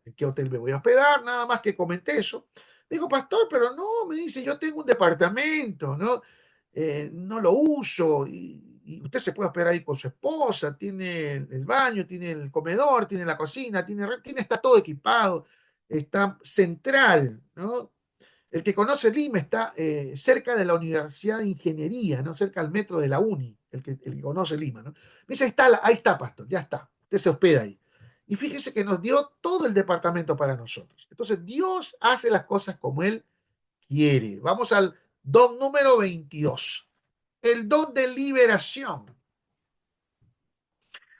en qué hotel me voy a hospedar, nada más que comenté eso. Me dijo, pastor, pero no, me dice, yo tengo un departamento, ¿no? No lo uso y usted se puede hospedar ahí con su esposa, tiene el baño, tiene el comedor, tiene la cocina, está todo equipado, está central, ¿no? El que conoce Lima está cerca de la Universidad de Ingeniería, ¿no? Cerca al metro de la Uni, el que conoce Lima, ¿no? Me dice, ahí está, pastor, ya está, usted se hospeda ahí. Y fíjese que nos dio todo el departamento para nosotros. Entonces, Dios hace las cosas como Él quiere. Vamos al don número 22, el don de liberación.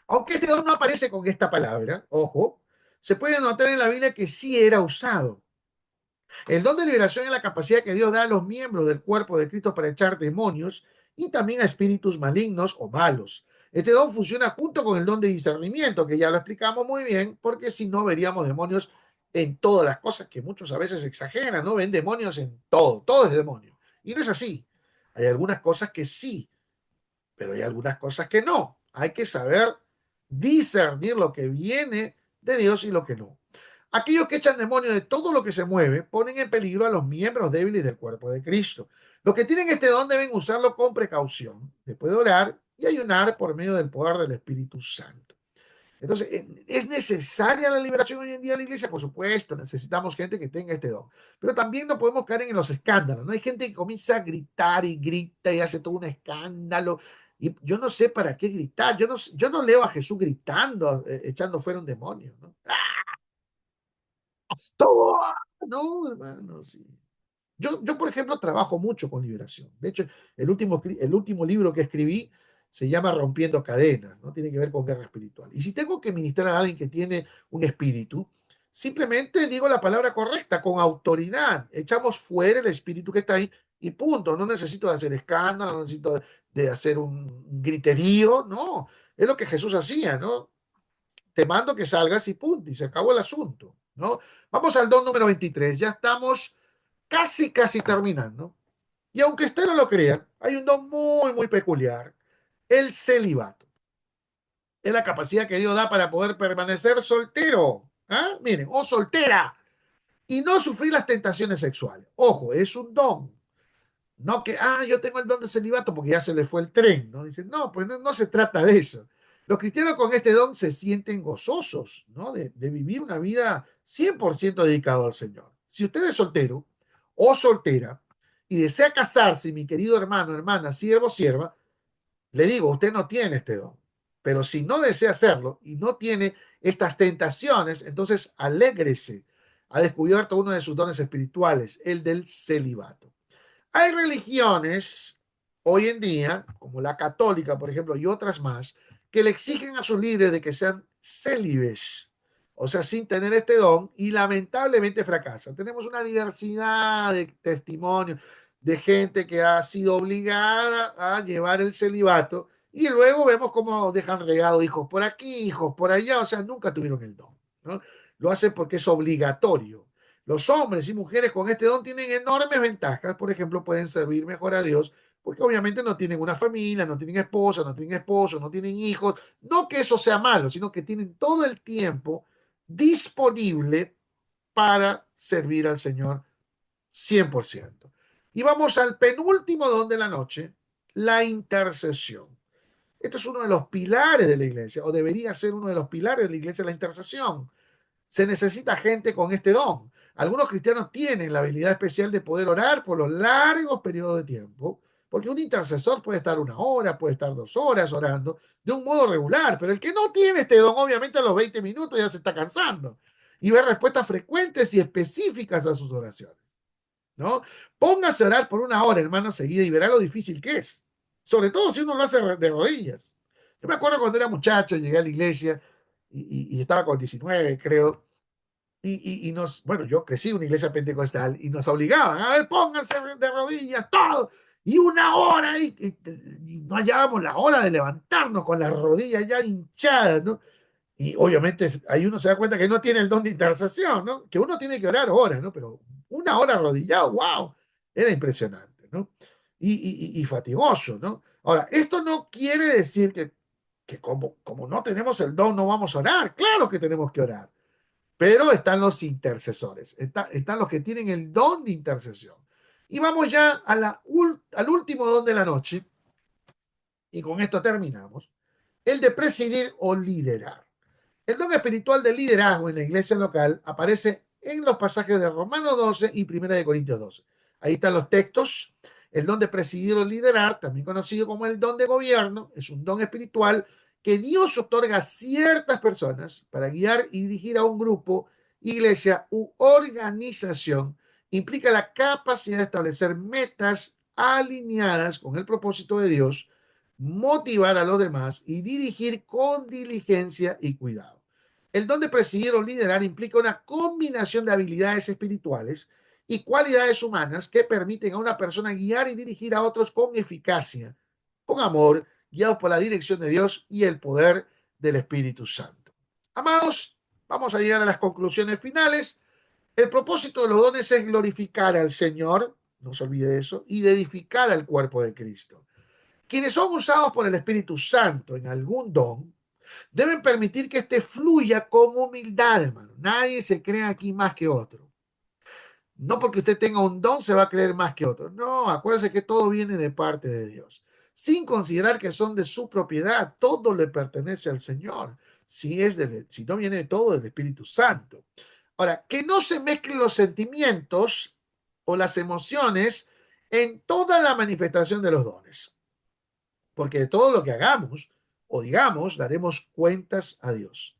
Aunque este don no aparece con esta palabra, ojo, se puede notar en la Biblia que sí era usado. El don de liberación es la capacidad que Dios da a los miembros del cuerpo de Cristo para echar demonios y también a espíritus malignos o malos. Este don funciona junto con el don de discernimiento, que ya lo explicamos muy bien, porque si no veríamos demonios en todas las cosas que muchos a veces exageran, ¿no? Ven demonios en todo, todo es demonio. Y no es así. Hay algunas cosas que sí, pero hay algunas cosas que no. Hay que saber discernir lo que viene de Dios y lo que no. Aquellos que echan demonios de todo lo que se mueve ponen en peligro a los miembros débiles del cuerpo de Cristo. Los que tienen este don deben usarlo con precaución, después de orar y ayunar por medio del poder del Espíritu Santo. Entonces, ¿es necesaria la liberación hoy en día en la iglesia? Por supuesto, necesitamos gente que tenga este don. Pero también no podemos caer en los escándalos, ¿no? Hay gente que comienza a gritar y grita y hace todo un escándalo. Y yo no sé para qué gritar. Yo no leo a Jesús gritando, echando fuera un demonio, ¿no? Todo, no, hermano, sí. Yo, por ejemplo, trabajo mucho con liberación. De hecho, el último libro que escribí se llama Rompiendo Cadenas, ¿no? Tiene que ver con guerra espiritual. Y si tengo que ministrar a alguien que tiene un espíritu, simplemente digo la palabra correcta, con autoridad. Echamos fuera el espíritu que está ahí y punto. No necesito de hacer escándalo, no necesito de hacer un griterío, no. Es lo que Jesús hacía, ¿no? Te mando que salgas y punto, y se acabó el asunto, ¿no? Vamos al don número 23. Ya estamos casi, casi terminando. Y aunque usted no lo crea, hay un don muy, muy peculiar, el celibato. Es la capacidad que Dios da para poder permanecer soltero. ¿Ah? Miren, o soltera, y no sufrir las tentaciones sexuales. Ojo, es un don. No que, yo tengo el don de celibato porque ya se le fue el tren, ¿no? Dicen, no, pues no, no se trata de eso. Los cristianos con este don se sienten gozosos, ¿no? De vivir una vida 100% dedicado al Señor. Si usted es soltero o soltera y desea casarse, mi querido hermano, hermana, siervo, sierva, le digo, usted no tiene este don. Pero si no desea hacerlo y no tiene estas tentaciones, entonces alégrese. Ha descubierto uno de sus dones espirituales, el del celibato. Hay religiones hoy en día, como la católica, por ejemplo, y otras más, que le exigen a sus líderes de que sean célibes, o sea, sin tener este don, y lamentablemente fracasan. Tenemos una diversidad de testimonios de gente que ha sido obligada a llevar el celibato y luego vemos cómo dejan regado hijos por aquí, hijos por allá, o sea, nunca tuvieron el don, ¿no? Lo hacen porque es obligatorio. Los hombres y mujeres con este don tienen enormes ventajas, por ejemplo, pueden servir mejor a Dios porque obviamente no tienen una familia, no tienen esposa, no tienen esposo, no tienen hijos. No que eso sea malo, sino que tienen todo el tiempo disponible para servir al Señor 100%. Y vamos al penúltimo don de la noche, la intercesión. Esto es uno de los pilares de la iglesia, o debería ser uno de los pilares de la iglesia, la intercesión. Se necesita gente con este don. Algunos cristianos tienen la habilidad especial de poder orar por los largos periodos de tiempo, porque un intercesor puede estar 1 hora, puede estar 2 horas orando de un modo regular, pero el que no tiene este don, obviamente a los 20 minutos ya se está cansando y ve respuestas frecuentes y específicas a sus oraciones, ¿no? Póngase a orar por 1 hora, hermano, seguida y verá lo difícil que es, sobre todo si uno lo hace de rodillas. Yo me acuerdo cuando era muchacho, llegué a la iglesia y estaba con 19, creo, bueno, yo crecí en una iglesia pentecostal y nos obligaban, a ver, pónganse de rodillas, todo, y 1 hora, y no hallábamos la hora de levantarnos con las rodillas ya hinchadas, ¿no? Y obviamente ahí uno se da cuenta que no tiene el don de intercesión, ¿no? Que uno tiene que orar horas, ¿no? Pero 1 hora arrodillado, wow, era impresionante, ¿no? Y fatigoso, ¿no? Ahora, esto no quiere decir que como no tenemos el don no vamos a orar, claro que tenemos que orar. Pero están los intercesores, están los que tienen el don de intercesión. Y vamos ya al último don de la noche, y con esto terminamos, el de presidir o liderar. El don espiritual del liderazgo en la iglesia local aparece en los pasajes de Romanos 12 y Primera de Corintios 12. Ahí están los textos. El don de presidir o liderar, también conocido como el don de gobierno, es un don espiritual que Dios otorga a ciertas personas para guiar y dirigir a un grupo, iglesia u organización. Implica la capacidad de establecer metas alineadas con el propósito de Dios, motivar a los demás y dirigir con diligencia y cuidado. El don de presidir o liderar implica una combinación de habilidades espirituales y cualidades humanas que permiten a una persona guiar y dirigir a otros con eficacia, con amor, guiados por la dirección de Dios y el poder del Espíritu Santo. Amados, vamos a llegar a las conclusiones finales. El propósito de los dones es glorificar al Señor, no se olvide de eso, y de edificar al cuerpo de Cristo. Quienes son usados por el Espíritu Santo en algún don, deben permitir que éste fluya con humildad, hermano. Nadie se cree aquí más que otro. No porque usted tenga un don se va a creer más que otro. No, acuérdese que todo viene de parte de Dios. Sin considerar que son de su propiedad, todo le pertenece al Señor. Si no viene todo del Espíritu Santo. Ahora, que no se mezclen los sentimientos o las emociones en toda la manifestación de los dones, porque de todo lo que hagamos o digamos daremos cuentas a Dios.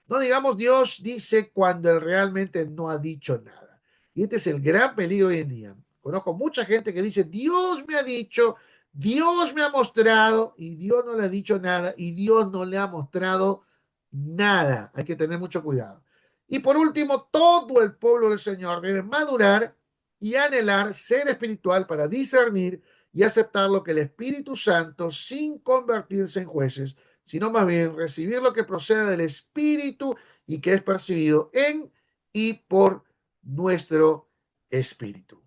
No digamos Dios dice cuando él realmente no ha dicho nada. Y este es el gran peligro hoy en día. Conozco mucha gente que dice Dios me ha dicho, Dios me ha mostrado y Dios no le ha dicho nada y Dios no le ha mostrado nada. Hay que tener mucho cuidado. Y por último, todo el pueblo del Señor debe madurar y anhelar ser espiritual para discernir y aceptar lo que el Espíritu Santo, sin convertirse en jueces, sino más bien recibir lo que procede del Espíritu y que es percibido en y por nuestro espíritu.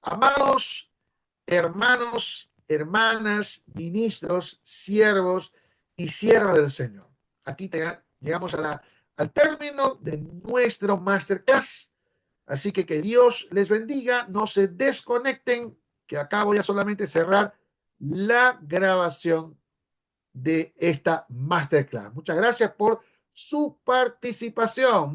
Amados hermanos, hermanas, ministros, siervos y siervas del Señor. Aquí llegamos al término de nuestro masterclass. Así que Dios les bendiga, no se desconecten, que acá voy a solamente cerrar la grabación de esta masterclass. Muchas gracias por su participación.